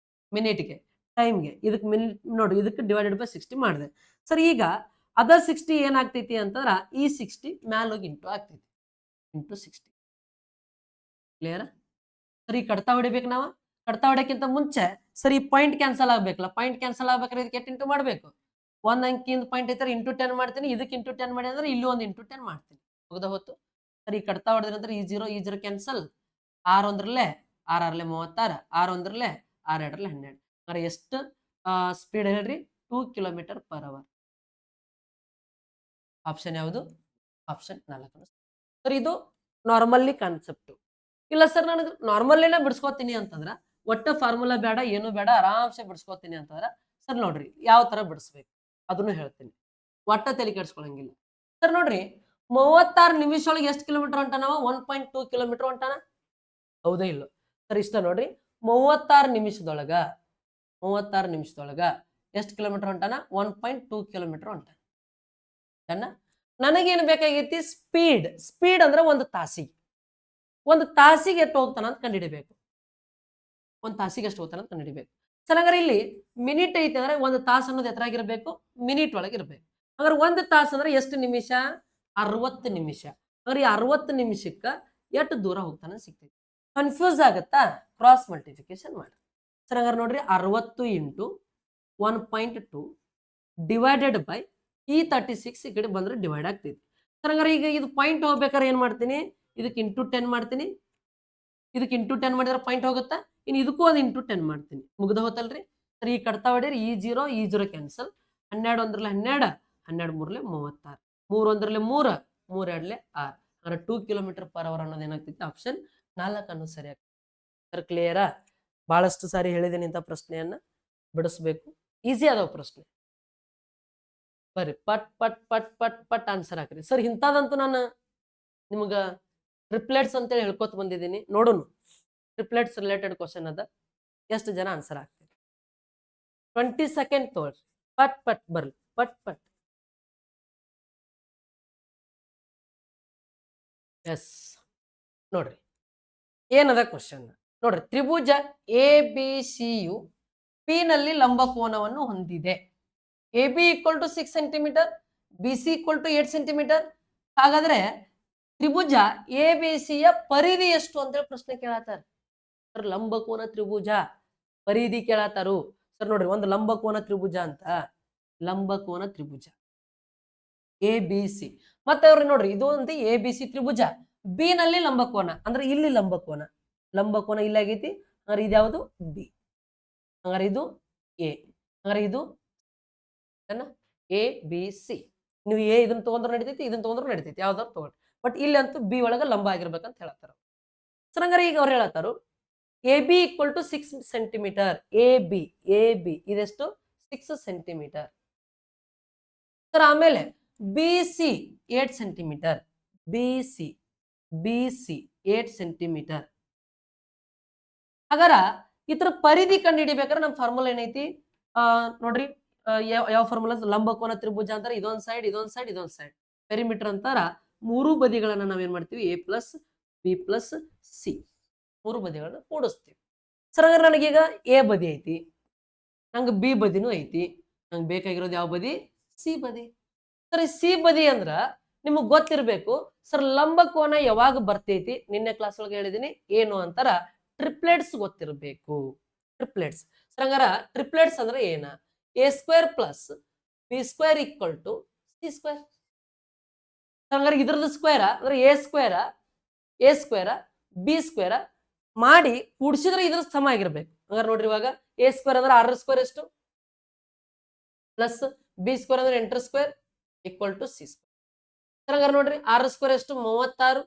ಮಿನಿಟ್ಗೆ ಟೈಮ್ಗೆ ಇದಕ್ಕೆ ಮಿನಿಟ್ ನೋಡಿ, ಇದಕ್ಕೆ ಡಿವೈಡೆಡ್ ಬೈ 60 ಮಾಡಿದೆ. ಸರ್ ಈಗ ಅದರ್ 60 ಏನಾಗ್ತೈತಿ ಅಂತಂದ್ರ ಈ 60 ಮ್ಯಾಲೋಗಿ ಇಂಟು ಆಗ್ತೈತಿ, ಇಂಟು 60. ಕ್ಲಿಯರ್? ಸರಿ ಕಡ್ತಾ ಹೊಡಿಬೇಕು ನಾವು. ಕಡ್ತಾ ಹೊಡೆಕ್ಕಿಂತ ಮುಂಚೆ ಸರಿ ಪಾಯಿಂಟ್ ಕ್ಯಾನ್ಸಲ್ ಆಗ್ಬೇಕಲ್ಲ, ಪಾಯಿಂಟ್ ಕ್ಯಾನ್ಸಲ್ ಆಗ್ಬೇಕಾದ್ರೆ ಇದಕ್ಕೆ ಎಷ್ಟು ಇಂಟು ಮಾಡ್ಬೇಕು, ಒಂದ್ ಅಂಕಿಯಿಂದ ಪಾಯಿಂಟ್ ಐತಾರೆ ಇಂಟು 10 ಮಾಡ್ತೀನಿ, ಇದಕ್ಕೆ ಇಂಟು 10 ಮಾಡಿ ಅಂದ್ರೆ ಇಲ್ಲಿ ಒಂದು ಇಂಟು 10 ಮಾಡ್ತೀನಿ. ಮುಗ್ದ ಹೊತ್ತು. ಸರಿ ಕಡ್ತಾ ಹೊಡೆದ್ರೆ ಅಂದ್ರೆ ಈ 0 ಕ್ಯಾನ್ಸಲ್, 6 ಒಂದ್ರಲ್ಲೇ 6 36, 6 ಒಂದ್ರಲ್ಲೇ 6 2 12. ಅಂದ್ರೆ ಎಷ್ಟು ಸ್ಪೀಡ್ ಹೇಳ್ರಿ, 2 km/h. ಆಪ್ಷನ್ ಯಾವುದು, ಆಪ್ಷನ್ 4. ಸರ್ ಇದು ನಾರ್ಮಲ್ಲಿ ಕಾನ್ಸೆಪ್ಟ್. ಇಲ್ಲ ಸರ್ ನನಗೆ ನಾರ್ಮಲ್ಲೇನ ಬಿಡಿಸ್ಕೋತೀನಿ ಅಂತಂದ್ರ ಒಟ್ಟ ಫಾರ್ಮುಲಾ ಬೇಡ, ಏನು ಬೇಡ, ಆರಾಮ್ಸೆ ಬಿಡಿಸ್ಕೋತೀನಿ ಅಂತಂದ್ರ ಸರ್ ನೋಡ್ರಿ ಯಾವ ತರ ಬಿಡಿಸ್ಬೇಕು ಅದನ್ನು ಹೇಳ್ತೀನಿ, ಒಟ್ಟ ತಲೆ ಕೆಡಿಸ್ಕೊಳಂಗಿಲ್ಲ. ಸರ್ ನೋಡ್ರಿ 36 ನಿಮಿಷ ಒಳಗೆ ಎಷ್ಟು ಕಿಲೋಮೀಟರ್ ಹೊಂಟಾನವ, 1.2 ಕಿಲೋಮೀಟರ್ ಹೊಂಟಾನ, ಹೌದೇ ಇಲ್ಲ? ಸರ್ ಇಷ್ಟ ನೋಡ್ರಿ, 36 ನಿಮಿಷದೊಳಗ ಎಷ್ಟು ಕಿಲೋಮೀಟರ್ ಹೊಂಟಾನ, 1.2 ಕಿಲೋಮೀಟರ್ ಹೊಂಟಾನ. ನನಗೇನು ಬೇಕಾಗೈತಿ, ಸ್ಪೀಡ್ ಅಂದ್ರೆ ಒಂದು ತಾಸಿಗೆ ಎಷ್ಟು ಹೋಗ್ತಾನ ಅಂತ ಕಂಡುಹಿಡಿಬೇಕು. ಒಂದು ತಾಸಿಗೆ ಎಷ್ಟು ಹೋಗ್ತಾನ ಅಂತ ಕಂಡುಹಿಡಿಬೇಕು. ಸರ್ ಹಂಗಾರೆ ಇಲ್ಲಿ ಮಿನಿಟ್ ಐತಿ ಅಂದ್ರೆ ಒಂದು ತಾಸು ಅನ್ನೋದು ಎತ್ತರಾಗಿರ್ಬೇಕು, ಮಿನಿಟ್ ಒಳಗೆ ಇರ್ಬೇಕು. ಹಂಗಾರೆ ಒಂದು ತಾಸು ಅಂದ್ರೆ ಎಷ್ಟು ನಿಮಿಷ, 60 ನಿಮಿಷ. ಅಂದ್ರೆ ಈ 60 ನಿಮಿಷಕ್ಕೆ ಎಷ್ಟು ದೂರ ಹೋಗ್ತಾನೆ ಸಿಗ್ತೈತಿ. ಕನ್ಫ್ಯೂಸ್ ಆಗತ್ತಾ, ಕ್ರಾಸ್ ಮಲ್ಟಿಫಿಕೇಶನ್ ಮಾಡಿ. ಸರ್ ಹಂಗಾರೆ ನೋಡ್ರಿ 60 ಇಂಟು 1.2 ಡಿವೈಡೆಡ್ ಬೈ ಈ 36 ಈ ಕಡೆ ಬಂದ್ರೆ ಡಿವೈಡ್ ಆಗ್ತೈತಿ. ಸರ್ ಹಂಗಾರೆ ಈಗ ಇದು ಪಾಯಿಂಟ್ ಹೋಗ್ಬೇಕಾದ್ರೆ ಏನ್ ಮಾಡ್ತೀನಿ, ಇದಕ್ಕೆ ಇಂಟು 10 ಮಾಡ್ತೀನಿ, ಇದಕ್ಕೆ ಇಂಟು 10 ಮಾಡಿದ್ರೆ ಪಾಯಿಂಟ್ ಹೋಗುತ್ತಾ, ಇನ್ನು ಇದಕ್ಕೂ ಒಂದು ಇಂಟು 10 ಮಾಡ್ತೀನಿ. ಮುಗ್ದ ಹೋತಲ್ರಿ? ಸರಿ ಈ ಕಡ್ತಾ ಹೊಡೀರಿ, ಈ 0 ಕ್ಯಾನ್ಸಲ್, 12 ಒಂದ್ರಲ್ಲೇ 12, 12 ಮೂರ್ಲೆ 36, 3 ಒಂದ್ರಲ್ಲೇ 3, 3 2 6. ಅಂದ್ರೆ 2 km/h ಅನ್ನೋದು ಏನಾಗ್ತೈತಿ, ಆಪ್ಷನ್ 4 ಅನ್ನೋದು ಸರಿ ಆಗ್ತದೆ. ಸರ್ ಕ್ಲಿಯರಾ? ಬಹಳಷ್ಟು ಸಾರಿ ಹೇಳಿದ್ದೀನಿ ಇಂಥ ಪ್ರಶ್ನೆಯನ್ನ ಬಿಡಿಸ್ಬೇಕು, ಈಸಿ ಆದವ ಪ್ರಶ್ನೆ. ಬರ್ರಿ ಪಟ್ ಪಟ್ ಪಟ್ ಪಟ್ ಪಟ್ ಆನ್ಸರ್ ಹಾಕ್ರಿ. ಸರ್ ಇಂಥದಂತೂ ನಾನು ನಿಮ್ಗ ಟ್ರಿಪ್ಲೆಟ್ಸ್ ಅಂತೇಳಿ ಹೇಳ್ಕೊತ ಬಂದಿದ್ದೀನಿ. ನೋಡೋಣ ಟ್ರಿಪ್ಲೆಟ್ಸ್ ರಿಲೇಟೆಡ್ ಕ್ವಶನ್ ಅದ, ಎಷ್ಟು ಜನ ಆನ್ಸರ್ ಹಾಕ್ತೀರಿ. 20 ಸೆಕೆಂಡ್ ತೋಳ್ರಿ, ಪಟ್ ಪಟ್ ಬರ್ಲಿ, ಪಟ್ ಪಟ್. ಎಸ್ ನೋಡ್ರಿ ಏನದ ಕ್ವಶನ್ ನೋಡ್ರಿ, ತ್ರಿಭುಜ ABC ಯು P ನಲ್ಲಿ ಲಂಬಕೋನವನ್ನು ಹೊಂದಿದೆ. AB = 6 centimetre, BC = 8 centimetre. ಹಾಗಾದ್ರೆ ತ್ರಿಭುಜ ABC ಯ ಪರಿಧಿ ಎಷ್ಟು ಅಂತೇಳಿ ಪ್ರಶ್ನೆ ಕೇಳತ್ತಾರ. ಸರ್ ಲಂಬಕೋನ ತ್ರಿಭುಜ ಪರಿಧಿ ಕೇಳತ್ತಾರು. ಸರ್ ನೋಡ್ರಿ ಒಂದು ಲಂಬಕೋನ ತ್ರಿಭುಜ ಅಂತ, ಲಂಬಕೋನ ತ್ರಿಭುಜ ABC. ಮತ್ತೆ ಅವ್ರಿ ನೋಡ್ರಿ ಇದು ಒಂದು ABC ತ್ರಿಭುಜ, B ನಲ್ಲಿ ಲಂಬಕೋನ ಅಂದ್ರೆ ಇಲ್ಲಿ ಲಂಬಕೋನ, ಲಂಬ ಕೋನ ಇಲ್ಲಿ ಆಗೈತಿ. ಹಂಗಾರೆ ಇದು ಯಾವುದು ಬಿ, ಹಂಗಾರೆ ಇದು ಎ, ಹಂಗಾರೆ ಇದು ಎ ಬಿ ಸಿ. ನೀವು ಎ ಇದನ್ನ ತಗೊಂಡ್ರು ನಡಿತೈತಿ, ಇದನ್ನ ತಗೊಂಡ್ರು ನಡಿತೈತಿ, ಯಾವ್ದಾದ್ರು ತಗೊಳ್ಳಿ. ಬಟ್ ಇಲ್ಲಿ ಅಂತೂ ಬಿ ಒಳಗ ಲಂಬ ಆಗಿರ್ಬೇಕಂತ ಹೇಳತ್ತಾರ. ಸರ್ ಹಂಗಾರೆ ಈಗ ಅವ್ರು ಹೇಳತ್ತಾರು A B equal to 6 centimetre. A B ಇದೆಷ್ಟು 6 ಸೆಂಟಿಮೀಟರ್. ಸರ್ ಆಮೇಲೆ B C 8 centimetre. B C 8 centimetre. ಹಾಗಾರ ಇತರ ಪರಿಧಿ ಕಂಡು ಹಿಡಿಬೇಕಾದ್ರೆ ನಮ್ಮ ಫಾರ್ಮುಲಾ ಏನೈತಿ ನೋಡ್ರಿ, ಯಾವ ಫಾರ್ಮುಲಾ? ಲಂಬಕೋನ ತ್ರಿಭುಜ ಅಂತಾರೆ, ಇದೊಂದ್ ಸೈಡ್ ಇದೊಂದ್ ಸೈಡ್ ಇದೊಂದ್ ಸೈಡ್. ಪೆರಿಮೀಟರ್ ಅಂತಾರ ಮೂರು ಬದಿಗಳನ್ನ ನಾವೇನ್ ಮಾಡ್ತೀವಿ, A plus B plus C, ಮೂರು ಬದಿಗಳನ್ನ ಕೂಡಿಸ್ತೀವಿ. ಸರ್ ಹಾಗಾದ್ರೆ ನನಗೀಗ ಎ ಬದಿ ಐತಿ, ನಂಗೆ ಬಿ ಬದಿನೂ ಐತಿ, ನಂಗೆ ಬೇಕಾಗಿರೋದು ಯಾವ ಬದಿ? ಸಿ ಬದಿ. ಸರ್ ಈ ಸಿ ಬದಿ ಅಂದ್ರ ನಿಮಗ್ ಗೊತ್ತಿರ್ಬೇಕು ಸರ್, ಲಂಬಕೋನ ಯಾವಾಗ ಬರ್ತೈತಿ? ನಿನ್ನೆ ಕ್ಲಾಸ್ ಒಳಗೆ ಹೇಳಿದೀನಿ ಏನು ಅಂತಾರ, ಟ್ರಿಪ್ಲೆಟ್ಸ್ ಗೊತ್ತಿರಬೇಕು. ಟ್ರಿಪ್ಲೆಟ್ಸ್. ಸರ್ ಹಂಗಾರ ಟ್ರಿಪ್ಲೆಟ್ಸ್ ಅಂದ್ರೆ ಏನ? A square plus B square equal to C square. ಹಂಗಾರೆ ಇದ್ರದ್ದು ಸ್ಕ್ವೇರ ಅಂದ್ರೆ ಎ ಸ್ಕ್ವೇರ ಬಿ ಸ್ಕ್ವೇರ ಮಾಡಿ ಕೂಡಿಸಿದ್ರೆ ಇದ್ರ ಸಮ ಆಗಿರ್ಬೇಕು. ಹಂಗಾರೆ ನೋಡ್ರಿ, ಇವಾಗ ಎ ಸ್ಕ್ವೇರ್ ಅಂದ್ರೆ 6 ಸ್ಕ್ವೇರ್ ಎಷ್ಟು ಪ್ಲಸ್ ಬಿ ಸ್ಕ್ವೇರ್ ಅಂದ್ರೆ 8 square equal to C square. ಹಂಗಾರೆ ನೋಡ್ರಿ 6 ಸ್ಕ್ವೇರ್ ಎಷ್ಟು 36,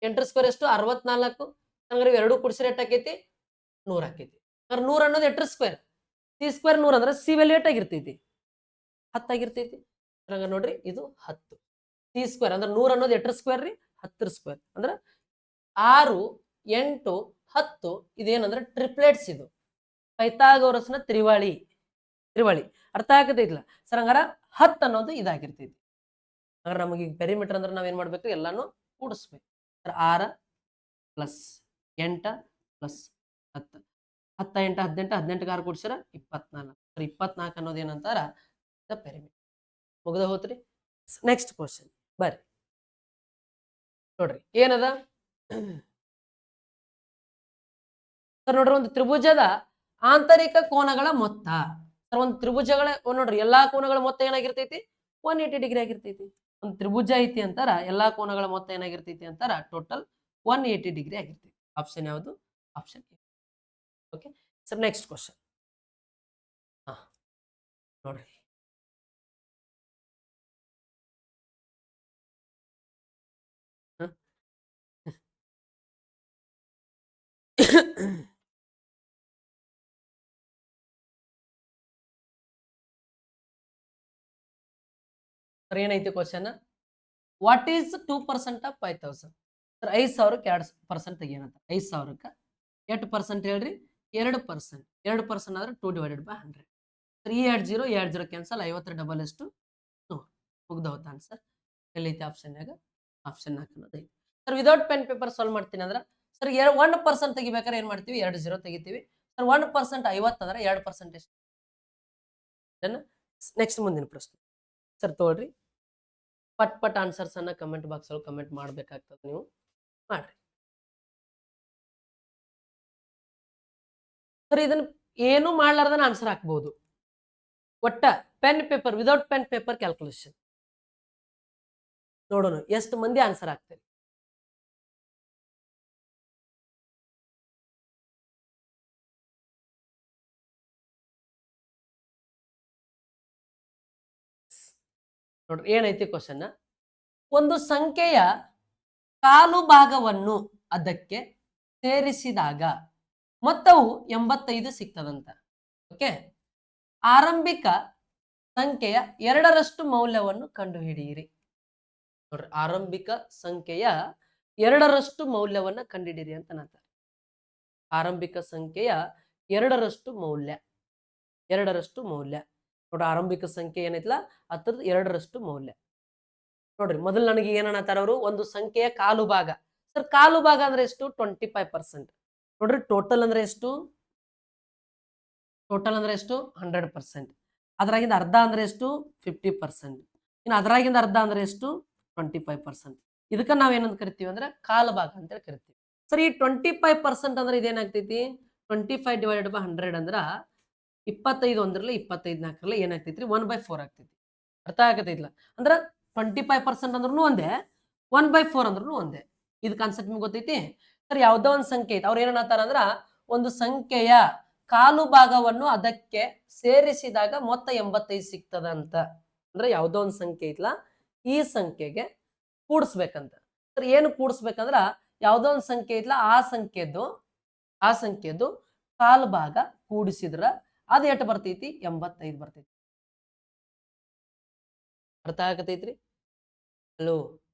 8 ಸ್ಕ್ವೇರ್ ಎಷ್ಟು 64. ಹಂಗಾರೆ ಎರಡು ಕೂಡಿಸಿದ್ರೆ ಎಷ್ಟು ಆಕೈತಿ? 100 ಆಕೈತಿ. ಹಂಗಾರೆ 100 ಅನ್ನೋದು 8 ಸ್ಕ್ವೇರ್, ಸಿ ಸ್ಕ್ವೇರ್ 100 ಅಂದ್ರೆ ಸಿ ವ್ಯಾಲ್ಯೂ ಎಷ್ಟು ಆಗಿರ್ತೈತಿ? 10 ಆಗಿರ್ತೈತಿ. ಹಂಗಾರೆ ನೋಡ್ರಿ ಇದು 10. ಸಿ ಸ್ಕ್ವೇರ್ ಅಂದ್ರೆ 100 ಅನ್ನೋದು 8 ಸ್ಕ್ವೇರ್ ರೀ, 10 ಸ್ಕ್ವೇರ್ ಅಂದ್ರೆ 6, 8, 10. ಇದೇನಂದ್ರೆ ಟ್ರಿಪ್ಲೆಟ್ಸ್. ಇದು ಪೈಥಾಗೋರಸ್ನ ತ್ರಿವಳಿ. ಅರ್ಥ ಆಗತೈತಿಲ್ಲ ಸರ್? ಹಂಗಾರ 10 ಅನ್ನೋದು ಇದಾಗಿರ್ತೈತಿ. ಹಂಗಾರೆ ನಮಗೆ ಈಗ ಪೆರಿಮೀಟರ್ ಅಂದ್ರೆ ನಾವೇನ್ ಮಾಡ್ಬೇಕು? ಎಲ್ಲಾನು ಕೂಡಿಸ್ಬೇಕು. 6 ಪ್ಲಸ್ 8 ಪ್ಲಸ್ 10, 10 8 18, 18 6 ಕೂಡಿಸಿರ 24. 24 ಅನ್ನೋದು ಏನಂತಾರ? ಪೆರಿಮೀಟರ್. ಮುಗ್ದ ಹೋತ್ರಿ. ನೆಕ್ಸ್ಟ್ ಕ್ವಶನ್ ಬರ್ರಿ ನೋಡ್ರಿ, ಏನದ ಸರ್? ನೋಡ್ರಿ, ಒಂದು ತ್ರಿಭುಜದ ಆಂತರಿಕ ಕೋನಗಳ ಮೊತ್ತ. ಸರ್ ಒಂದು ತ್ರಿಭುಜಗಳ ನೋಡ್ರಿ ಎಲ್ಲಾ ಕೋನಗಳ ಮೊತ್ತ ಏನಾಗಿರ್ತೈತಿ? 180 ಡಿಗ್ರಿ ಆಗಿರ್ತೈತಿ. ಒಂದು ತ್ರಿಭುಜ ಐತಿ ಅಂತಾರ, ಎಲ್ಲಾ ಕೋನಗಳ ಮೊತ್ತ ಏನಾಗಿರ್ತೈತಿ ಅಂತಾರ? ಟೋಟಲ್ 180 ಡಿಗ್ರಿ ಆಗಿರ್ತೈತಿ. ಆಪ್ಷನ್ ಯಾವುದು? Option A. Okay sir, next question ನೋಡ್ರಿ. ಸರ್ ಏನೈತಿ question? What is 2% of 5000? Sir 5000ಕ್ಕೆ 2% ತೆಗಿಯಂತ. 5000ಕ್ಕೆ 8% ಹೇಳ್ರಿ? 2%. 2% ಆದ್ರೆ 2/100. ಸರ್ ಈ 20 ಕ್ಯಾನ್ಸಲ್, 50 ಡಬಲ್ ಎಷ್ಟು 100. ಮುಗ್ದ ಹೋತ ಆನ್ಸರ್. ಎಲ್ಲೈತಿ ಆಪ್ಷನ್ಯಾಗ? ಆಪ್ಷನ್ 4 ಅನ್ನೋದು ಐತಿ. Sir without pen paper solve ಮಾಡ್ತೀನಿ ಅಂದ್ರೆ ಸರ್ 1% ತೆಗಿಬೇಕಾದ್ರೆ ಏನ್ ಮಾಡ್ತೀವಿ? 2 0 ತೆಗಿತೀವಿ. ಸರ್ 1% 50 ಅಂದ್ರೆ 2% ಎಷ್ಟು? ನೆಕ್ಸ್ಟ್ ಮುಂದಿನ ಪ್ರಶ್ನೆ ಸರ್ ತಗೊಳ್ರಿ. ಪಟ್ ಆನ್ಸರ್ಸ್ ಅನ್ನ ಕಮೆಂಟ್ ಬಾಕ್ಸ್ ಅಲ್ಲಿ ಕಮೆಂಟ್ ಮಾಡ್ಬೇಕಾಗ್ತದೆ. ನೀವು ಮಾಡ್ರಿ. ಸರ್ ಇದನ್ನ ಏನು ಮಾಡ್ಲಾರ್ದನ ಆನ್ಸರ್ ಹಾಕ್ಬಹುದು. ಒಟ್ಟ pen paper, without pen paper calculation ನೋಡೋಣ ಎಷ್ಟು ಮಂದಿ ಆನ್ಸರ್ ಹಾಕ್ತಾರೆ. ನೋಡ್ರಿ ಏನೈತಿ ಕ್ವಶನ್? ಒಂದು ಸಂಖ್ಯೆಯ ಕಾಲು ಭಾಗವನ್ನು ಅದಕ್ಕೆ ಸೇರಿಸಿದಾಗ ಮೊತ್ತವು 85 ಸಿಗ್ತದಂತ. ಓಕೆ, ಆರಂಭಿಕ ಸಂಖ್ಯೆಯ 2ರಷ್ಟು ಮೌಲ್ಯವನ್ನು ಕಂಡುಹಿಡಿಯಿರಿ. ನೋಡ್ರಿ, ಆರಂಭಿಕ ಸಂಖ್ಯೆಯ 2ರಷ್ಟು ಮೌಲ್ಯವನ್ನ ಕಂಡುಹಿಡಿಯಿರಿ ಅಂತ ಅಂತಾರೆ. ಆರಂಭಿಕ ಸಂಖ್ಯೆಯ 2ರಷ್ಟು ಮೌಲ್ಯ. ನೋಡ್ರಿ, ಆರಂಭಿಕ ಸಂಖ್ಯೆ ಏನೈತಲ್ಲ ಅದ್ರದ್ದು 2ರಷ್ಟು ಮೌಲ್ಯ. ನೋಡ್ರಿ, ಮೊದಲು ನನಗೆ ಏನನ್ನತಾರ ಅವರು? ಒಂದು ಸಂಖ್ಯೆಯ ಕಾಲು ಭಾಗ. ಸರ್ ಕಾಲು ಭಾಗ ಅಂದ್ರೆ ಎಷ್ಟು? 25%. ನೋಡ್ರಿ, ಟೋಟಲ್ ಅಂದ್ರೆ ಎಷ್ಟು? 100%. ಅದ್ರಾಗಿಂದ ಅರ್ಧ ಅಂದ್ರೆ ಎಷ್ಟು? 50%. ಇನ್ನು ಅದ್ರಾಗಿಂದ ಅರ್ಧ ಅಂದ್ರೆ ಎಷ್ಟು? 25%. ಇದಕ್ಕ ನಾವೇನಂತ ಕರಿತೀವಿ ಅಂದ್ರೆ ಕಾಲು ಭಾಗ ಅಂತ ಹೇಳಿ ಕರಿತೀವಿ. ಸರ್ ಈ 25% ಅಂದ್ರೆ ಇದೇನಾಗ್ತೈತಿ? 25/100 ಅಂದ್ರ 25 ಒಂದ್ರಲ್ಲಿ 25 4ರಲ್ಲಿ ಏನಾಗ್ತೈತ್ರಿ? 1/4 ಆಗ್ತೈತಿ. ಅರ್ಥ ಆಗತೈತಿಲ್ಲ? ಅಂದ್ರ 25% ಅಂದ್ರೂ ಒಂದೇ, 1/4 ಅಂದ್ರೂ ಒಂದೇ. ಇದು ಕಾನ್ಸೆಪ್ಟ್ ನಿಮ್ಗೆ ಗೊತ್ತೈತಿ? ಸರ್ ಯಾವ್ದೋ ಒಂದು ಸಂಖ್ಯೆ ಐತೆ ಅವ್ರು ಏನನ್ನತ್ತಾರ ಅಂದ್ರ ಒಂದು ಸಂಖ್ಯೆಯ ಕಾಲು ಭಾಗವನ್ನು ಅದಕ್ಕೆ ಸೇರಿಸಿದಾಗ ಮೊತ್ತ 85 ಸಿಗ್ತದ ಅಂತ. ಅಂದ್ರೆ ಯಾವ್ದೋ ಒಂದು ಸಂಖ್ಯೆ ಐತ್ಲ ಈ ಸಂಖ್ಯೆಗೆ ಕೂಡಿಸ್ಬೇಕಂತ. ಸರ್ ಏನು ಕೂಡಿಸ್ಬೇಕಂದ್ರ ಯಾವ್ದೋ ಒಂದು ಸಂಖ್ಯೆ ಐತ್ಲ ಆ ಸಂಖ್ಯೆದು ಕಾಲು ಭಾಗ ಕೂಡಿಸಿದ್ರ ಅದ್ ಎಷ್ಟು ಬರ್ತೈತಿ 85 ಬರ್ತೈತಿ. ಅರ್ಥ ಆಗತೈತ್ರಿ? ಹಲೋ,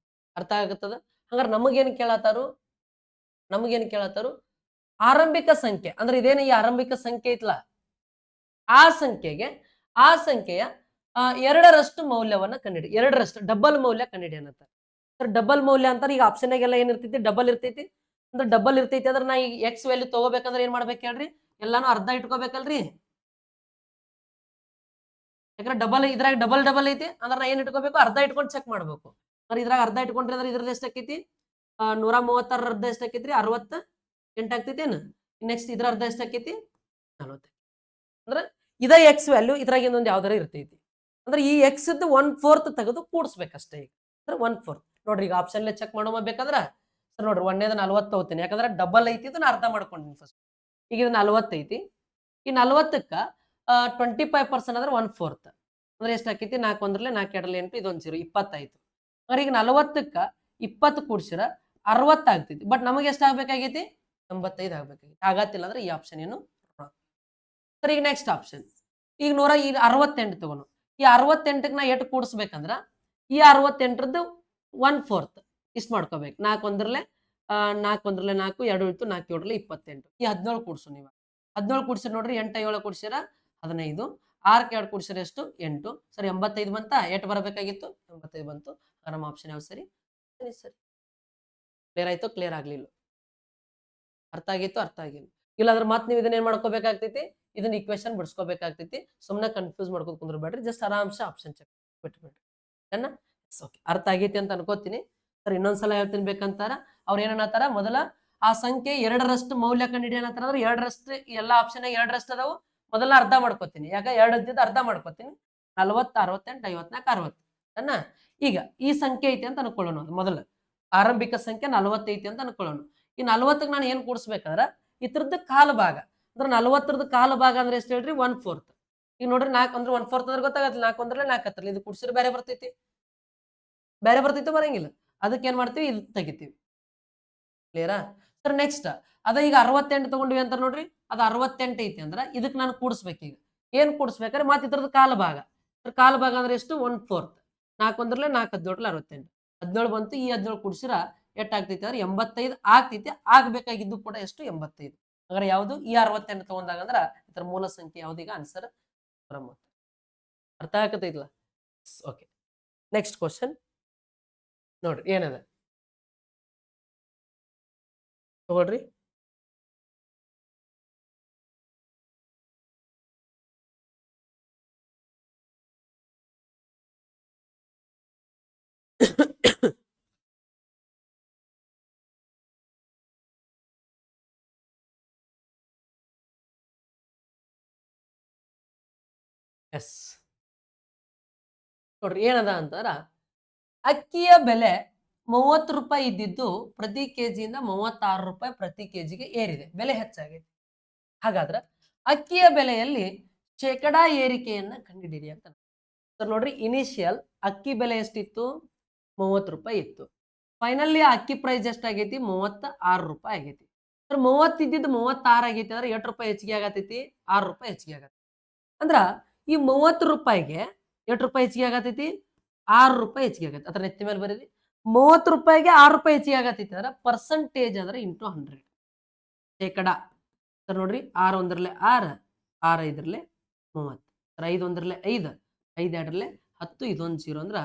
ಅರ್ಥ ಆಗತ್ತದ? ಹಂಗಾರೆ ನಮಗೇನ್ ಕೇಳತ್ತಾರು ಆರಂಭಿಕ ಸಂಖ್ಯೆ ಅಂದ್ರೆ ಇದೇನು ಈ ಆರಂಭಿಕ ಸಂಖ್ಯೆ ಐತ್ಲ ಆ ಸಂಖ್ಯೆಯ 2ರಷ್ಟು ಮೌಲ್ಯವನ್ನ ಕಂಡಿಡಿ. 2ರಷ್ಟು ಡಬಲ್ ಮೌಲ್ಯ ಕಂಡಿಡಿ ಅನ್ನತ್ತ. ಸರ್ ಡಬಲ್ ಮೌಲ್ಯ ಅಂತಾರೆ ಈಗ ಆಪ್ಷನ್ ಎಲ್ಲ ಏನಿರ್ತೈತಿ ಡಬಲ್ ಇರ್ತೈತಿ. ಅಂದ್ರೆ ಡಬಲ್ ಇರ್ತೈತಿ ಅಂದ್ರೆ ನಾ ಈಗ ಎಕ್ಸ್ ವ್ಯಾಲ್ಯೂ ತಗೋಬೇಕಂದ್ರೆ ಏನ್ ಮಾಡ್ಬೇಕು ಹೇಳ್ರಿ, ಎಲ್ಲಾನು ಅರ್ಧ ಇಟ್ಕೋಬೇಕಲ್ರಿ. ಯಾಕಂದ್ರೆ ಇದ್ರಾಗ ಡಬಲ್ ಐತಿ ಅಂದ್ರೆ ನಾ ಏನ್ ಇಟ್ಕೋಬೇಕು, ಅರ್ಧ ಇಟ್ಕೊಂಡು ಚೆಕ್ ಮಾಡ್ಬೇಕು. ಅಂದ್ರೆ ಇದ್ರಾಗ ಅರ್ಧ ಇಟ್ಕೊಂಡ್ರಿ ಅಂದ್ರೆ ಇದ್ರದ್ದು ಎಷ್ಟಾಕೈತಿ 136 ಅರ್ಧ ಎಷ್ಟಾಕೈತ್ರಿ 68 ಆಗ್ತೈತೇನು. ನೆಕ್ಸ್ಟ್ ಇದ್ರ ಅರ್ಧ ಎಷ್ಟಾಕೈತಿ 40. ಅಂದ್ರೆ ಇದ ಎಕ್ಸ್ ವ್ಯಾಲ್ಯೂ ಇದ್ರಾಗ ಇನ್ನೊಂದು ಯಾವ್ದಾರ ಇರ್ತೈತಿ. ಅಂದ್ರೆ ಈ ಎಕ್ಸ್ 1/4 ತೆಗೆದು ಕೂಡಿಸ್ಬೇಕಷ್ಟೇ. ಈಗ ಅಂದ್ರೆ 1/4 ನೋಡ್ರಿ ಈಗ ಆಪ್ಷನ್ ಚೆಕ್ ಮಾಡೋ ಬೇಕಾದ್ರ ಸರ್ ನೋಡ್ರಿ 1ನೇದು 40 ತಗೋತೀನಿ ಯಾಕಂದ್ರೆ ಡಬಲ್ ಐತಿ ಇದನ್ನ ಅರ್ಧ ಮಾಡ್ಕೊಂಡಿನಿ ಫಸ್ಟ್. ಈಗ ಇದು 40 ಐತಿ. ಈ 40ಕ್ಕ 25% ಅಂದ್ರೆ 1/4 ಅಂದ್ರೆ ಎಷ್ಟಾಕೈತಿ 4 1 4 2 8 ಇದೊಂದು 0 20 ಆಯ್ತು. ಅಂದ್ರೆ ಈಗ 40ಕ್ಕ 20 ಕೂಡ್ಸಿರ 60 ಆಗ್ತೈತಿ. ಬಟ್ ನಮಗೆ ಎಷ್ಟು ಆಗ್ಬೇಕಾಗೈತಿ 85 ಆಗ್ಬೇಕಾಗೈತಿ. ಆಗತ್ತಿಲ್ಲ ಅಂದ್ರೆ ಈ ಆಪ್ಷನ್ ಏನು ಸರ್. ಈಗ ನೆಕ್ಸ್ಟ್ ಆಪ್ಷನ್ ಈಗ 68 ತಗೋನು. ಈ 68ಕ್ಕೆ ನಾ ಎಷ್ಟು ಕೂಡಿಸ್ಬೇಕಂದ್ರ ಈ 68ರದ್ದು 1/4 ಇಷ್ಟು ಮಾಡ್ಕೋಬೇಕು. 4 1 4 1 4 2 ಇತ್ತು 4 7 28. ಈ 17 ಕೂಡ್ಸು ನೀವು 17 ಕೂಡ್ಸಿರ್ ನೋಡ್ರಿ 8 7 ಕೂಡ್ಸಿರ 15 6ಕ್ಕೆ 2 ಕೂಡ್ಸಿರ ಎಷ್ಟು 8 ಸರಿ 85 ಬಂತ. 8 ಬರಬೇಕಾಗಿತ್ತು 85 ಬಂತು. ನಮ್ಮ ಆಪ್ಷನ್ ಯಾವ ಸರಿ ಸರಿ. ಕ್ಲಿಯರ್ ಆಯ್ತು ಕ್ಲಿಯರ್ ಆಗ್ಲಿಲ್ಲ ಅರ್ಥ ಆಗಿತ್ತು ಅರ್ಥ ಆಗಿಲ್ಲ ಇಲ್ಲಾಂದ್ರೆ ಮತ್ತೆ ನೀವು ಇದನ್ನ ಏನ್ ಮಾಡ್ಕೋಬೇಕಾಗ್ತೈತಿ ಇದನ್ನ ಈಕ್ವೇಶನ್ ಬಿಡಿಸ್ಕೋಬೇಕಾಗ್ತೈತಿ. ಸುಮ್ಮನೆ ಕನ್ಫ್ಯೂಸ್ ಮಾಡ್ಕೊಂಡು ಕುಂದ್ರಬೇಡ್ರಿ, ಜಸ್ಟ್ ಆರಾಮ್ಸೆ ಆಪ್ಷನ್ ಚೆಕ್ ಬಿಟ್ಬಿಡ್ರಿ. ಓಕೆ ಅರ್ಥ ಆಗೈತಿ ಅಂತ ಅನ್ಕೋತೀನಿ. ಸರ್ ಇನ್ನೊಂದ್ಸಲ ಹೇಳ್ತೀನಿ ಬೇಕಂತಾರ ಅವ್ರು ಏನನ್ನತ್ತಾರ ಮೊದಲ ಆ ಸಂಖ್ಯೆ 2ರಷ್ಟು ಮೌಲ್ಯ ಕಂಡಿಡಿ ಅನ್ನತ್ತಾರ. ಅಂದ್ರೆ 2ರಷ್ಟು ಎಲ್ಲಾ ಆಪ್ಷನ್ 2ರಷ್ಟು ಅದಾವು. ಮೊದಲ ಅರ್ಧ ಮಾಡ್ಕೋತೀನಿ ಯಾಕ 2 ಇದ್ದಿದ್ದು ಅರ್ಧ ಮಾಡ್ಕೋತೀನಿ. 40 68 54 60 ಅನ್ನ ಈಗ ಈ ಸಂಖ್ಯೆ ಐತಿ ಅಂತ ಅನ್ಕೊಳ್ಳೋಣ. ಮೊದಲು ಆರಂಭಿಕ ಸಂಖ್ಯೆ 40 ಐತಿ ಅಂತ ಅನ್ಕೊಳ್ಳೋಣ. ಈ 40ಕ್ಕೆ ನಾನು ಏನ್ ಕೂಡಿಸ್ಬೇಕಂದ್ರ ಇದ್ರದ್ದು ಕಾಲು ಭಾಗ ಅಂದ್ರೆ 40ರದ್ದು ಕಾಲು ಭಾಗ ಅಂದ್ರೆ ಎಷ್ಟು ಹೇಳ್ರಿ 1/4. ಈಗ ನೋಡ್ರಿ 4 ಅಂದ್ರೆ 1/4 ಅಂದ್ರೆ ಗೊತ್ತಾಗತ್ತಿಲ್ಲ. 4 1 4 ಹತ್ತಲ್ಲ ಇದು ಕೂಡ್ಸಿದ್ರೆ ಬೇರೆ ಬರ್ತೈತಿ ಬರಂಗಿಲ್ಲ. ಅದಕ್ಕೆ ಏನ್ ಮಾಡ್ತೀವಿ ಇದು ತೆಗಿತೀವಿ. ಕ್ಲಿಯರಾ ಸರ್. ನೆಕ್ಸ್ಟ್ ಅದ ಈಗ 68 ತಗೊಂಡ್ವಿ ಅಂತ ನೋಡ್ರಿ ಅದು 68 ಐತಿ ಅಂದ್ರ ಇದಕ್ಕೆ ನಾನು ಕೂಡಿಸ್ಬೇಕು. ಈಗ ಏನ್ ಕೂಡಿಸ್ಬೇಕಾದ್ರೆ ಮತ್ತೆ ಇದ್ರದ್ದು ಕಾಲು ಭಾಗ ಅಂದ್ರೆ ಎಷ್ಟು 1/4. 4 1 4 17 68 17 ಬಂತು. ಈ 17 ಕೂಡಿಸಿರ ಎಷ್ಟಾಗ್ತೈತಿ ಅಂದ್ರೆ 85 ಆಗ್ತೈತಿ. ಆಗ್ಬೇಕಾಗಿದ್ದು ಕೂಡ ಎಷ್ಟು 85. ಹಾಗಾದ್ರೆ ಯಾವುದು ಈ 68 ತಗೊಂಡಾಗ ಅಂದ್ರ ಇದರ ಮೂಲ ಸಂಖ್ಯೆ ಯಾವ್ದೀಗ ಆನ್ಸರ್ 30. ಅರ್ಥ ಆಗತೈತಿಲ್ಲ? ಓಕೆ ನೆಕ್ಸ್ಟ್ ಕ್ವಶನ್ ನೋಡ್ರಿ ಏನದ ತಗೊಳ್ರಿ. ಎಸ್ ನೋಡ್ರಿ ಏನದ ಅಂತಾರ ಅಕ್ಕಿಯ ಬೆಲೆ 30 ರೂಪಾಯಿ ಇದ್ದಿದ್ದು ಪ್ರತಿ ಕೆಜಿಯಿಂದ 36 ರೂಪಾಯಿ ಪ್ರತಿ ಕೆಜಿಗೆ ಏರಿದೆ. ಬೆಲೆ ಹೆಚ್ಚಾಗಿದೆ. ಹಾಗಾದ್ರೆ ಅಕ್ಕಿಯ ಬೆಲೆಯಲ್ಲಿ ಶೇಕಡಾ ಏರಿಕೆಯನ್ನ ಕಂಡುಹಿಡಿಯಿರಿ ಅಂತ. ನೋಡ್ರಿ ಇನಿಷಿಯಲ್ ಅಕ್ಕಿ ಬೆಲೆ ಎಷ್ಟಿತ್ತು 30 ರೂಪಾಯಿ ಇತ್ತು. ಫೈನಲಿ ಅಕ್ಕಿ ಪ್ರೈಸ್ ಎಷ್ಟಾಗೈತಿ 36 ರೂಪಾಯಿ ಆಗೈತಿ. 30 ಇದ್ದಿದ್ದು 36 ಆಗೈತಿ ಅಂದ್ರೆ 8 ರೂಪಾಯಿ ಹೆಚ್ಚಿಗೆ ಆಗತೈತಿ 6 ರೂಪಾಯಿ ಹೆಚ್ಚಿಗೆ ಆಗತ್ತೆ. ಅಂದ್ರ ಈ 30 ರೂಪಾಯಿಗೆ 8 ರೂಪಾಯಿ ಹೆಚ್ಚಿಗೆ ಆಗತೈತಿ 6 ರೂಪಾಯಿ ಹೆಚ್ಚಿಗೆ ಆಗತ್ತೆ. ಅದ್ರ ನೆತ್ತಿ ಮೇಲೆ ಬರೀರಿ 30 ರೂಪಾಯಿಗೆ 6 ರೂಪಾಯಿ ಹೆಚ್ಚಿಗೆ ಆಗತೈತಿ ಅಂದ್ರೆ ಪರ್ಸೆಂಟೇಜ್ ಅಂದ್ರೆ ಇಂಟು 100 ಶೇಕಡ. ನೋಡ್ರಿ 6 1 6 6 5 30 5 1 5 5 2 10 ಇದೊಂದು 0 ಅಂದ್ರ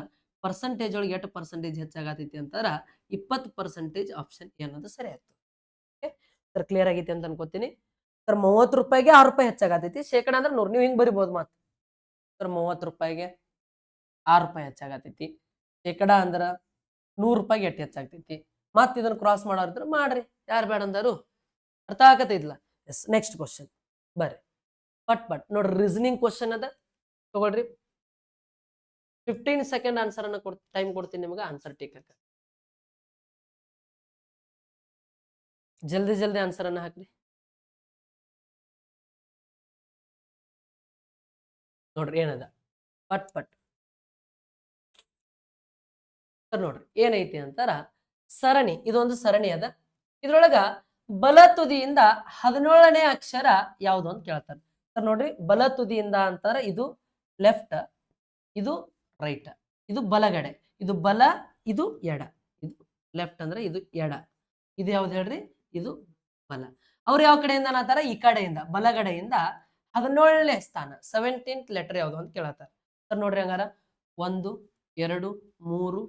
ಪರ್ಸೆಂಟೇಜ್ ಒಳಗೆ 8 ಪರ್ಸೆಂಟೇಜ್ ಹೆಚ್ಚಾಗತೈತಿ ಅಂತಂದ್ರ 20% ಆಪ್ಷನ್ ಅನ್ನೋದು ಸರಿ ಆಯ್ತು. ಸರ್ ಕ್ಲಿಯರ್ ಆಗೈತಿ ಅಂತ ಅನ್ಕೋತೀನಿ. ಸರ್ 30 ರೂಪಾಯಿಗೆ 6 ರೂಪಾಯಿ ಹೆಚ್ಚಾಗತೈತಿ. ಶೇಕಡ ಅಂದ್ರೆ 100 ನೀವು ಹಿಂಗ್ ಬರಿಬಹುದು ಮಾತು. ಸರ್ 30 ರೂಪಾಯಿಗೆ 6 ರೂಪಾಯಿ ಹೆಚ್ಚಾಗತೈತಿ. ಶೇಕಡ ಅಂದ್ರ 100 ರೂಪಾಯಿಗೆ ಎಷ್ಟು ಹೆಚ್ಚಾಗ್ತೈತಿ. ಮತ್ತೆ ಇದನ್ನ ಕ್ರಾಸ್ ಮಾಡೋರಿದ್ರೆ ಮಾಡ್ರಿ, ಯಾರು ಬೇಡ ಅಂದಾರು. ಅರ್ಥ ಆಗತೈತಿಲ್ಲ? ಎಸ್ ನೆಕ್ಸ್ಟ್ ಕ್ವಶನ್ ಬರ್ರಿ. ಪಟ್ ನೋಡ್ರಿ ರೀಸನಿಂಗ್ ಕ್ವಶನ್ ಅದ ತಗೊಳ್ರಿ. 15 ಸೆಕೆಂಡ್ ಆನ್ಸರ್ ಅನ್ನ ಟೈಮ್ ಕೊಡ್ತೀನಿ ನಿಮ್ಗೆ ಆನ್ಸರ್ ಟೇಕಕ್ಕೆ. ಜಲ್ದಿ ಜಲ್ದಿ ಆನ್ಸರ್ ಅನ್ನ ಹಾಕ್ರಿ. ನೋಡ್ರಿ ಏನದ ಪಟ್ ಪಟ್ ನೋಡ್ರಿ ಏನೈತಿ ಅಂತಾರ ಸರಣಿ. ಇದೊಂದು ಸರಣಿ ಅದ. ಇದ್ರೊಳಗ ಬಲ ತುದಿಯಿಂದ 17ನೇ ಅಕ್ಷರ ಯಾವುದು ಅಂತ ಕೇಳ್ತಾರೆ. ಸರ್ ನೋಡ್ರಿ ಬಲ ತುದಿಯಿಂದ ಅಂತಾರ ಇದು ಲೆಫ್ಟ್, ಇದು ರೈಟ್, ಇದು ಬಲಗಡೆ, ಇದು ಬಲ, ಇದು ಎಡ. ಇದು ಲೆಫ್ಟ್ ಅಂದ್ರೆ ಇದು ಎಡ, ಇದು ಯಾವ್ದು ಹೇಳ್ರಿ, ಇದು ಬಲ. ಅವ್ರು ಯಾವ ಕಡೆಯಿಂದ ಅನ್ನತಾರ, ಈ ಕಡೆಯಿಂದ ಬಲಗಡೆಯಿಂದ 17ನೇ ಸ್ಥಾನ 17th ಲೆಟರ್ ಯಾವುದು ಅಂತ ಕೇಳತ್ತಾರ. ಸರ್ ನೋಡ್ರಿ ಹಂಗಾರ 1 2 3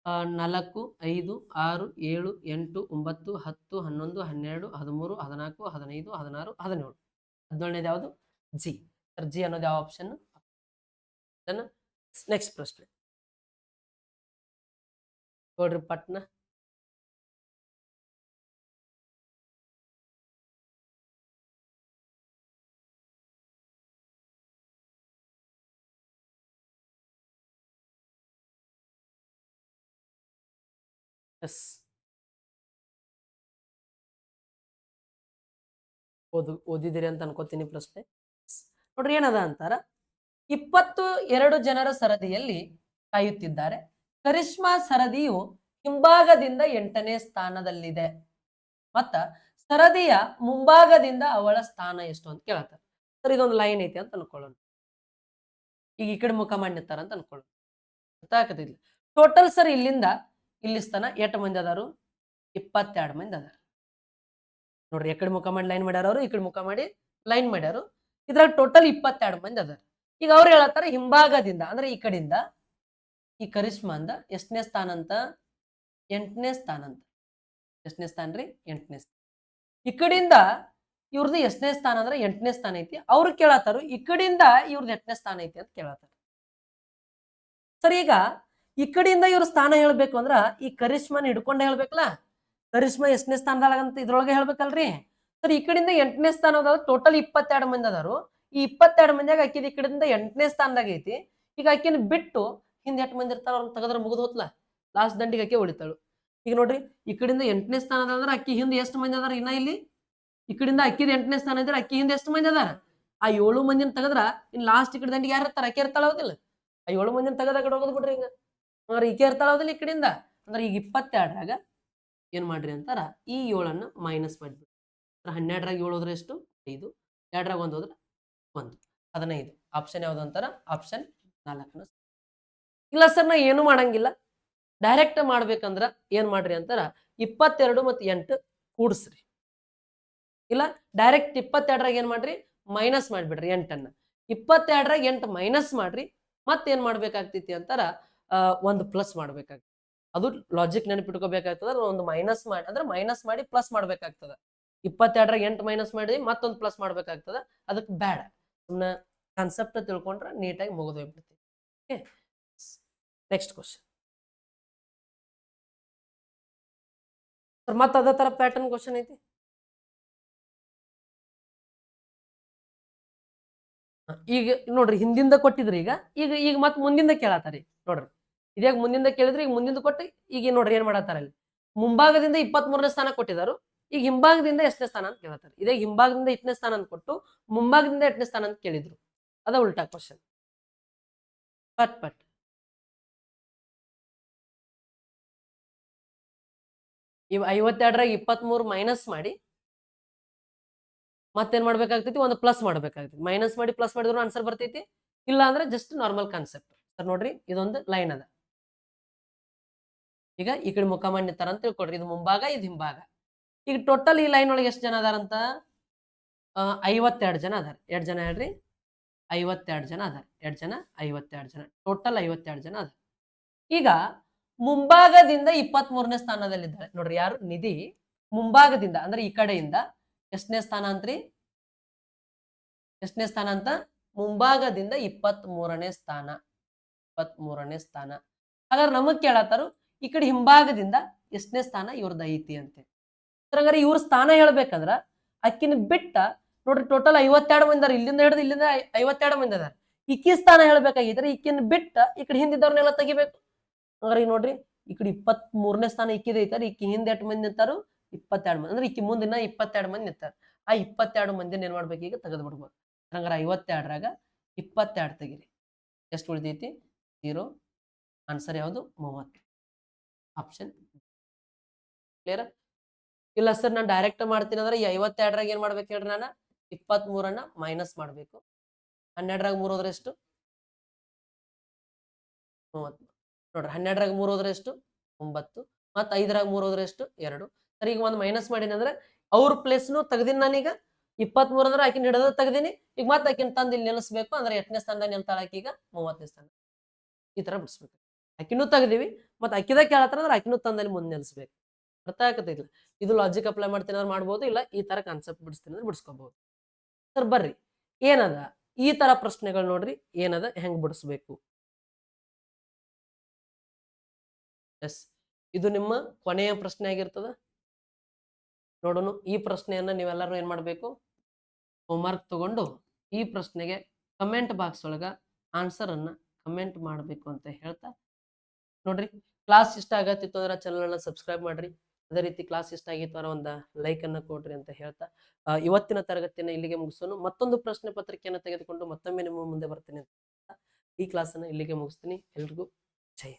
4 5 6 7 8 9 10 11 12 13 14 15 16 17. 17ನೇದು ಯಾವುದು, ಜಿ. ಸರ್ ಜಿ ಅನ್ನೋದು ಯಾವ ಆಪ್ಷನ್? ನೆಕ್ಸ್ಟ್ ಪ್ರಶ್ನೆ ನೋಡ್ರಿ ಪಟ್ನ. ಎಸ್ ಓದಿದಿರಿ ಅಂತ ಅನ್ಕೋತೀನಿ ಪ್ರಶ್ನೆ. ನೋಡ್ರಿ ಏನದ ಅಂತಾರ 22 ಜನರ ಸರದಿಯಲ್ಲಿ ಕಾಯುತ್ತಿದ್ದಾರೆ. ಕರಿಷ್ಮಾ ಸರದಿಯು ಹಿಂಭಾಗದಿಂದ 8ನೇ ಸ್ಥಾನದಲ್ಲಿದೆ. ಮತ್ತ ಸರದಿಯ ಮುಂಭಾಗದಿಂದ ಅವಳ ಸ್ಥಾನ ಎಷ್ಟು ಅಂತ ಕೇಳತ್ತಾರೆ. ಸರ್ ಇದೊಂದು ಲೈನ್ ಐತಿ ಅಂತ ಅನ್ಕೊಳ್ಳೋಣ. ಈಗ ಈ ಕಡೆ ಮುಖ ಮಾಡಿ ನಿಂತಾರ ಅಂತ ಅನ್ಕೊಳ್ಳೋಣ. ಗೊತ್ತಾಗತ್ತಿಲ್ಲ. ಟೋಟಲ್ ಸರ್ ಇಲ್ಲಿಂದ ಇಲ್ಲಿ ಸ್ಥಾನ 8 ಮಂದಿ ಅದಾರು, 22 ಮಂದಿ ಅದಾರ. ನೋಡ್ರಿ ಎಕಡೆ ಮುಖ ಮಾಡಿ ಲೈನ್ ಮಾಡ್ಯಾರ ಅವರು, ಈ ಕಡೆ ಮುಖ ಮಾಡಿ ಲೈನ್ ಮಾಡ್ಯಾರು. ಇದ್ರಾಗ ಟೋಟಲ್ 22 ಮಂದಿ ಅದಾರ. ಈಗ ಅವ್ರು ಹೇಳತ್ತಾರ ಹಿಂಭಾಗದಿಂದ ಅಂದ್ರೆ ಈ ಕಡೆಯಿಂದ ಈ ಕರಿಷ್ಮಾ ಅಂದ ಎಷ್ಟನೇ ಸ್ಥಾನ ಅಂತ, 8ನೇ ಸ್ಥಾನ ಅಂತ. ಎಷ್ಟನೇ ಸ್ಥಾನ ರೀ, 8ನೇ ಸ್ಥಾನ. ಈ ಕಡೆಯಿಂದ ಇವ್ರದ್ದು ಎಷ್ಟನೇ ಸ್ಥಾನ ಅಂದ್ರೆ 8ನೇ ಸ್ಥಾನ ಐತಿ. ಅವ್ರು ಕೇಳತ್ತಾರು ಈ ಕಡೆಯಿಂದ ಇವ್ರದ್ದು 8ನೇ ಸ್ಥಾನ ಐತಿ ಅಂತ ಕೇಳತ್ತಾರ. ಸರ್ ಈಗ ಈ ಕಡೆಯಿಂದ ಇವ್ರ ಸ್ಥಾನ ಹೇಳ್ಬೇಕು ಅಂದ್ರ ಈ ಕರಿಷ್ಮಾನ ಹಿಡ್ಕೊಂಡೆ ಹೇಳ್ಬೇಕಲ್ಲ. ಕರಿಷ್ಮಾ ಎಷ್ಟನೇ ಸ್ಥಾನದಾಗಂತ ಇದ್ರೊಳಗೆ ಹೇಳ್ಬೇಕಲ್ರಿ. ಸರ್ ಈ ಕಡೆಯಿಂದ 8ನೇ ಸ್ಥಾನ ಟೋಟಲ್ 22 ಮಂದಿ ಅದಾರು. ಈ 22 ಮಂದಿಯಾಗ ಅಕ್ಕಿದ ಈ ಕಡೆಯಿಂದ 8ನೇ ಸ್ಥಾನದಾಗ ಐತಿ. ಈಗ ಅಕ್ಕಿನ ಬಿಟ್ಟು ಹಿಂದೆ 8 ಮಂದಿ ಇರ್ತಾರ, ಅವ್ರನ್ನ ತೆಗದ್ರ ಮುಗಿದು ಹೋತ್ಲ, ಲಾಸ್ಟ್ ದಂಡಿಗೆ ಅಕ್ಕಿ ಉಳಿತಾಳು. ಈಗ ನೋಡ್ರಿ ಈ ಕಡೆಯಿಂದ 8ನೇ ಸ್ಥಾನದ ಅಂದ್ರೆ ಅಕ್ಕಿ ಹಿಂದೆ ಎಷ್ಟು ಮಂದಿ ಅದಾರ ಇನ್ನ ಇಲ್ಲಿ. ಈ ಕಡೆಯಿಂದ ಅಕ್ಕಿದ 8ನೇ ಸ್ಥಾನ ಇದ್ರೆ ಅಕ್ಕಿ ಹಿಂದೆ ಎಷ್ಟು ಮಂದಿ ಅದಾರ. ಆ 7 ಮಂದಿನ ತೆಗದ್ರ ಇನ್ ಲಾಸ್ಟ್ ಈ ಕಡೆ ದಂಡಿಗೆ ಯಾರು ಇರ್ತಾರ, ಅಕ್ಕಿ ಇರ್ತಾಳ ಹೌದಿಲ್ಲ. ಆ 7 ಮಂದಿನ ತೆಗದ ಕಡೆ ಹೋಗೋದು ಬಿಡ್ರಿ. ಹಿಂಗ ಅಂದ್ರೆ ಈಕೆ ಇರ್ತಾಳ ಹೌದಿಲ್ಲ ಈ ಕಡೆಯಿಂದ. ಅಂದ್ರೆ ಈಗ 22ರಾಗ ಏನ್ ಮಾಡ್ರಿ ಅಂತಾರ ಈ 7ಅನ್ನ ಮೈನಸ್ ಮಾಡಿಬಿಡ್ರಿ. 12ರಾಗ 7 ಹೋದ್ರೆ ಎಷ್ಟು, 5. 2ರಾಗ 1 ಹೋದ್ರೆ 1, 15. ಆಪ್ಷನ್ ಯಾವ್ದು ಅಂತಾರ, ಆಪ್ಷನ್ 4. ಇಲ್ಲ ಸರ್ ನಾ ಏನು ಮಾಡಂಗಿಲ್ಲ, ಡೈರೆಕ್ಟ್ ಮಾಡ್ಬೇಕಂದ್ರ ಏನ್ ಮಾಡ್ರಿ ಅಂತಾರ 22 ಮತ್ತು 8 ಕೂಡಿಸ್ರಿ. ಇಲ್ಲ ಡೈರೆಕ್ಟ್ 22ರಾಗ ಏನ್ ಮಾಡ್ರಿ ಮೈನಸ್ ಮಾಡ್ಬಿಡ್ರಿ 8ಅನ್ನ. 22ರಾಗ 8 ಮೈನಸ್ ಮಾಡ್ರಿ. ಮತ್ತೇನ್ ಮಾಡ್ಬೇಕಾಗ್ತೈತಿ ಅಂತಾರ 1 ಪ್ಲಸ್ ಮಾಡ್ಬೇಕಾಗ್ತದೆ. ಅದು ಲಾಜಿಕ್ ನೆನಪಿಟ್ಕೋಬೇಕಾಗ್ತದ. ಒಂದು ಮೈನಸ್ ಮಾಡಿ ಅಂದ್ರೆ ಮೈನಸ್ ಮಾಡಿ ಪ್ಲಸ್ ಮಾಡ್ಬೇಕಾಗ್ತದ. 22ರಾಗ 8 ಮೈನಸ್ ಮಾಡಿ ಮತ್ತೊಂದು ಪ್ಲಸ್ ಮಾಡ್ಬೇಕಾಗ್ತದ. ಅದಕ್ಕೆ ಬೇಡ, ಸುಮ್ಮನೆ ಕಾನ್ಸೆಪ್ಟ್ ತಿಳ್ಕೊಂಡ್ರೆ ನೀಟಾಗಿ ಮುಗಿದೋಗ್ಬಿಡ್ತೀವಿ. Okay, next question. ಮತ್ತೆ ಅದೇ ತರ ಪ್ಯಾಟರ್ನ್ ಕ್ವಶನ್ ಐತಿ. ಈಗ ನೋಡ್ರಿ ಹಿಂದಿಂದ ಕೊಟ್ಟಿದ್ರಿ, ಈಗ ಈಗ ಈಗ ಮತ್ತೆ ಮುಂದಿಂದ ಕೇಳತ್ತಾರಿ. ನೋಡ್ರಿ ಇದಾಗ ಮುಂದಿಂದ ಕೇಳಿದ್ರಿ, ಈಗ ಮುಂದಿಂದ ಕೊಟ್ಟು ಈಗ ನೋಡ್ರಿ ಏನ್ ಮಾಡತ್ತಾರ ಇಲ್ಲಿ. ಮುಂಭಾಗದಿಂದ 23ನೇ ಸ್ಥಾನ ಕೊಟ್ಟಿದಾರು. ಈಗ ಹಿಂಭಾಗದಿಂದ ಎಷ್ಟನೇ ಸ್ಥಾನ ಅಂತ ಕೇಳತ್ತಾರ. ಇದೇ ಹಿಂಭಾಗದಿಂದ 8ನೇ ಸ್ಥಾನ ಅಂತ ಕೊಟ್ಟು ಮುಂಭಾಗದಿಂದ 8ನೇ ಸ್ಥಾನ ಅಂತ ಕೇಳಿದ್ರು. ಅದ ಉಲ್ಟಾ ಕ್ವಶನ್. ಪಟ್ ಪಟ್ ಇವ್ 52ರಾಗ 23 ಮೈನಸ್ ಮಾಡಿ ಮತ್ತೇನ್ ಮಾಡ್ಬೇಕಾಗ್ತೈತಿ, ಒಂದು ಪ್ಲಸ್ ಮಾಡ್ಬೇಕಾಗ್ತೈತಿ. ಮೈನಸ್ ಮಾಡಿ ಪ್ಲಸ್ ಮಾಡಿದ್ರು ಆನ್ಸರ್ ಬರ್ತೈತಿ. ಇಲ್ಲ ಅಂದ್ರೆ ಜಸ್ಟ್ ನಾರ್ಮಲ್ ಕಾನ್ಸೆಪ್ಟ್. ಸರ್ ನೋಡ್ರಿ ಇದೊಂದು ಲೈನ್ ಅದ. ಈಗ ಈ ಕಡೆ ಮುಖ ಮಾಡಿ ನಿಂತಾರ ಅಂತ ತಿಳ್ಕೊಡ್ರಿ. ಇದು ಮುಂಭಾಗ, ಇದು ಹಿಂಭಾಗ. ಈಗ ಟೋಟಲ್ ಈ ಲೈನ್ ಒಳಗೆ ಎಷ್ಟು ಜನ ಅದಾರಂತ, 52 ಜನ ಅದಾರ. 2 ಜನ ಹೇಳ್ರಿ, 52 ಜನ ಅದಾರ. 2 ಜನ 52 ಜನ, ಟೋಟಲ್ 52 ಜನ ಅದಾರ. ಈಗ ಮುಂಭಾಗದಿಂದ 23ನೇ ಸ್ಥಾನದಲ್ಲಿದ್ದಾರೆ ನೋಡ್ರಿ. ಯಾರು, ನಿಧಿ. ಮುಂಭಾಗದಿಂದ ಅಂದ್ರೆ ಈ ಕಡೆಯಿಂದ ಎಷ್ಟನೇ ಸ್ಥಾನ ಅಂತ್ರಿ, ಎಷ್ಟನೇ ಸ್ಥಾನ ಅಂತ, ಮುಂಭಾಗದಿಂದ 23ನೇ ಸ್ಥಾನ. 23ನೇ ಸ್ಥಾನ. ಹಾಗಾದ್ರೆ ನಮಗ್ ಕೇಳತ್ತಾರು ಈ ಕಡೆ ಹಿಂಭಾಗದಿಂದ ಎಷ್ಟನೇ ಸ್ಥಾನ ಇವ್ರದ್ದು ಐತಿ ಅಂತೆ. ಹಂಗಾರೆ ಇವ್ರ ಸ್ಥಾನ ಹೇಳ್ಬೇಕಂದ್ರ ಅಕ್ಕಿನ ಬಿಟ್ಟ ನೋಡ್ರಿ ಟೋಟಲ್ 52 ಮಂದಿ ಅದಾರ. ಇಲ್ಲಿಂದ ಹಿಡಿದು ಇಲ್ಲಿಂದ 52 ಮಂದಿ ಅದಾರ. ಇಕ್ಕಿ ಸ್ಥಾನ ಹೇಳ್ಬೇಕಾಗಿದ್ರೆ ಇಕ್ಕಿನ ಬಿಟ್ಟ ಈ ಕಡೆ ಹಿಂದಿದ್ದವ್ರನ್ನೆಲ್ಲ ತೆಗಿಬೇಕು. ಹಂಗಾರೆ ಈಗ ನೋಡ್ರಿ ಈ ಕಡೆ 23ನೇ ಸ್ಥಾನ ಇಕ್ಕಿದ ಐತಾರ. ಇಕ್ಕಿ ಹಿಂದೆ 8 ಮಂದಿ ನಿಂತಾರು, 22 ಮಂದಿ ಅಂದ್ರೆ ಈಕಿ ಮುಂದಿನ 22 ಮಂದಿ ನಿಂತಾರ. ಆ 22 ಮಂದಿನ ಏನ್ ಮಾಡ್ಬೇಕು ಈಗ ತೆಗೆದು ಬಿಡ್ಬೋದು. ಹಂಗಾರ 52ರಾಗ 22 ತೆಗಿರಿ. ಎಷ್ಟು ಉಳಿದೈತಿ? 0. ಆನ್ಸರ್ ಯಾವುದು? 30. Option clear? ಇಲ್ಲ ಸರ್ ನಾನು ಡೈರೆಕ್ಟ್ ಮಾಡ್ತೀನಿ ಅಂದ್ರೆ ಈ 52ರಾಗ ಏನ್ ಮಾಡ್ಬೇಕು ಹೇಳ್ರಿ, ನಾನು 23ಅನ್ನ ಮೈನಸ್ ಮಾಡ್ಬೇಕು. 12ರಾಗ 3 ಹೋದ್ರೆ ಎಷ್ಟು? 30. ನೋಡ್ರಿ 12ರಾಗ 3 ಹೋದ್ರೆ ಎಷ್ಟು? 9. ಮತ್ತ್ 5ರಾಗ 3 ಹೋದ್ರೆ ಎಷ್ಟು? 2. ಸರ್ ಈಗ ಒಂದು ಮೈನಸ್ ಮಾಡೀನಿ ಅಂದ್ರೆ ಅವ್ರ ಪ್ಲೇಸ್ನು ತೆಗ್ದಿನಿ ನಾನೀಗ. 23 ಅಂದ್ರೆ ಆಕಿನ ಹಿಡಿದ ತೆಗ್ದೀನಿ. ಈಗ ಮತ್ತೆ ಆಕಿನ ತಂದು ಇಲ್ಲಿ ನಿಲ್ಲಿಸ್ಬೇಕು ಅಂದ್ರೆ ಎಷ್ಟನೇ ಸ್ಥಾನದಾಗ ನಿಲ್ತಾಳ ಆಕಿ ಈಗ? 30ನೇ ಸ್ಥಾನ. ಈ ತರ ಬಿಡಿಸ್ಬೇಕು. ಆಕಿನೂ ತೆಗ್ದಿವಿ ಮತ್ತೆ ಅಕ್ಕಿದ ಕೇಳತ್ತಾರ ಅಂದ್ರೆ ಆಕಿನೂ ತಂದಲ್ಲಿ ಮುಂದೆ ನಿಲ್ಲಿಸ್ಬೇಕು. ಅರ್ಥ ಆಗತ್ತೈತಿಲ್ಲ? ಇದು ಲಾಜಿಕ್ ಅಪ್ಲೈ ಮಾಡ್ತೀನಿ ಅಂದ್ರೆ ಮಾಡ್ಬೋದು, ಇಲ್ಲ ಈ ತರ ಕಾನ್ಸೆಪ್ಟ್ ಬಿಡಿಸ್ತೀನಿ ಅಂದ್ರೆ ಬಿಡಿಸ್ಕೋಬಹುದು. ಸರ್ ಬರ್ರಿ ಏನದ ಈ ತರ ಪ್ರಶ್ನೆಗಳು ನೋಡ್ರಿ, ಏನದ ಹೆಂಗ್ ಬಿಡಿಸ್ಬೇಕು. ಎಸ್, ಇದು ನಿಮ್ಮ ಕೊನೆಯ ಪ್ರಶ್ನೆ ಆಗಿರ್ತದ. ನೋಡೋಣ ಈ ಪ್ರಶ್ನೆಯನ್ನ ನೀವೆಲ್ಲರೂ ಏನ್ ಮಾಡ್ಬೇಕು, ಹೋಮ್ವರ್ಕ್ ತಗೊಂಡು ಈ ಪ್ರಶ್ನೆಗೆ ಕಮೆಂಟ್ ಬಾಕ್ಸ್ ಒಳಗ ಆನ್ಸರ್ ಅನ್ನ ಕಮೆಂಟ್ ಮಾಡಬೇಕು ಅಂತ ಹೇಳ್ತಾ, ನೋಡ್ರಿ ಕ್ಲಾಸ್ ಇಷ್ಟ ಆಗತ್ತಿತ್ತು ಅಂದ್ರೆ ಚಾನಲ್ ಅನ್ನ ಸಬ್ಸ್ಕ್ರೈಬ್ ಮಾಡ್ರಿ. ಅದೇ ರೀತಿ ಕ್ಲಾಸ್ ಇಷ್ಟ ಆಗಿತ್ತು ಅಂದ್ರೆ ಒಂದು ಲೈಕ್ ಅನ್ನ ಕೊಡ್ರಿ ಅಂತ ಹೇಳ್ತಾ ಇವತ್ತಿನ ತರಗತಿಯನ್ನು ಇಲ್ಲಿಗೆ ಮುಗಿಸೋಣ. ಮತ್ತೊಂದು ಪ್ರಶ್ನೆ ಪತ್ರಿಕೆಯನ್ನು ತೆಗೆದುಕೊಂಡು ಮತ್ತೊಮ್ಮೆ ನಿಮ್ಮ ಮುಂದೆ ಬರ್ತೀನಿ ಅಂತ ಈ ಕ್ಲಾಸ್ ಅನ್ನ ಇಲ್ಲಿಗೆ ಮುಗಿಸ್ತೀನಿ. ಎಲ್ರಿಗೂ ಜೈ.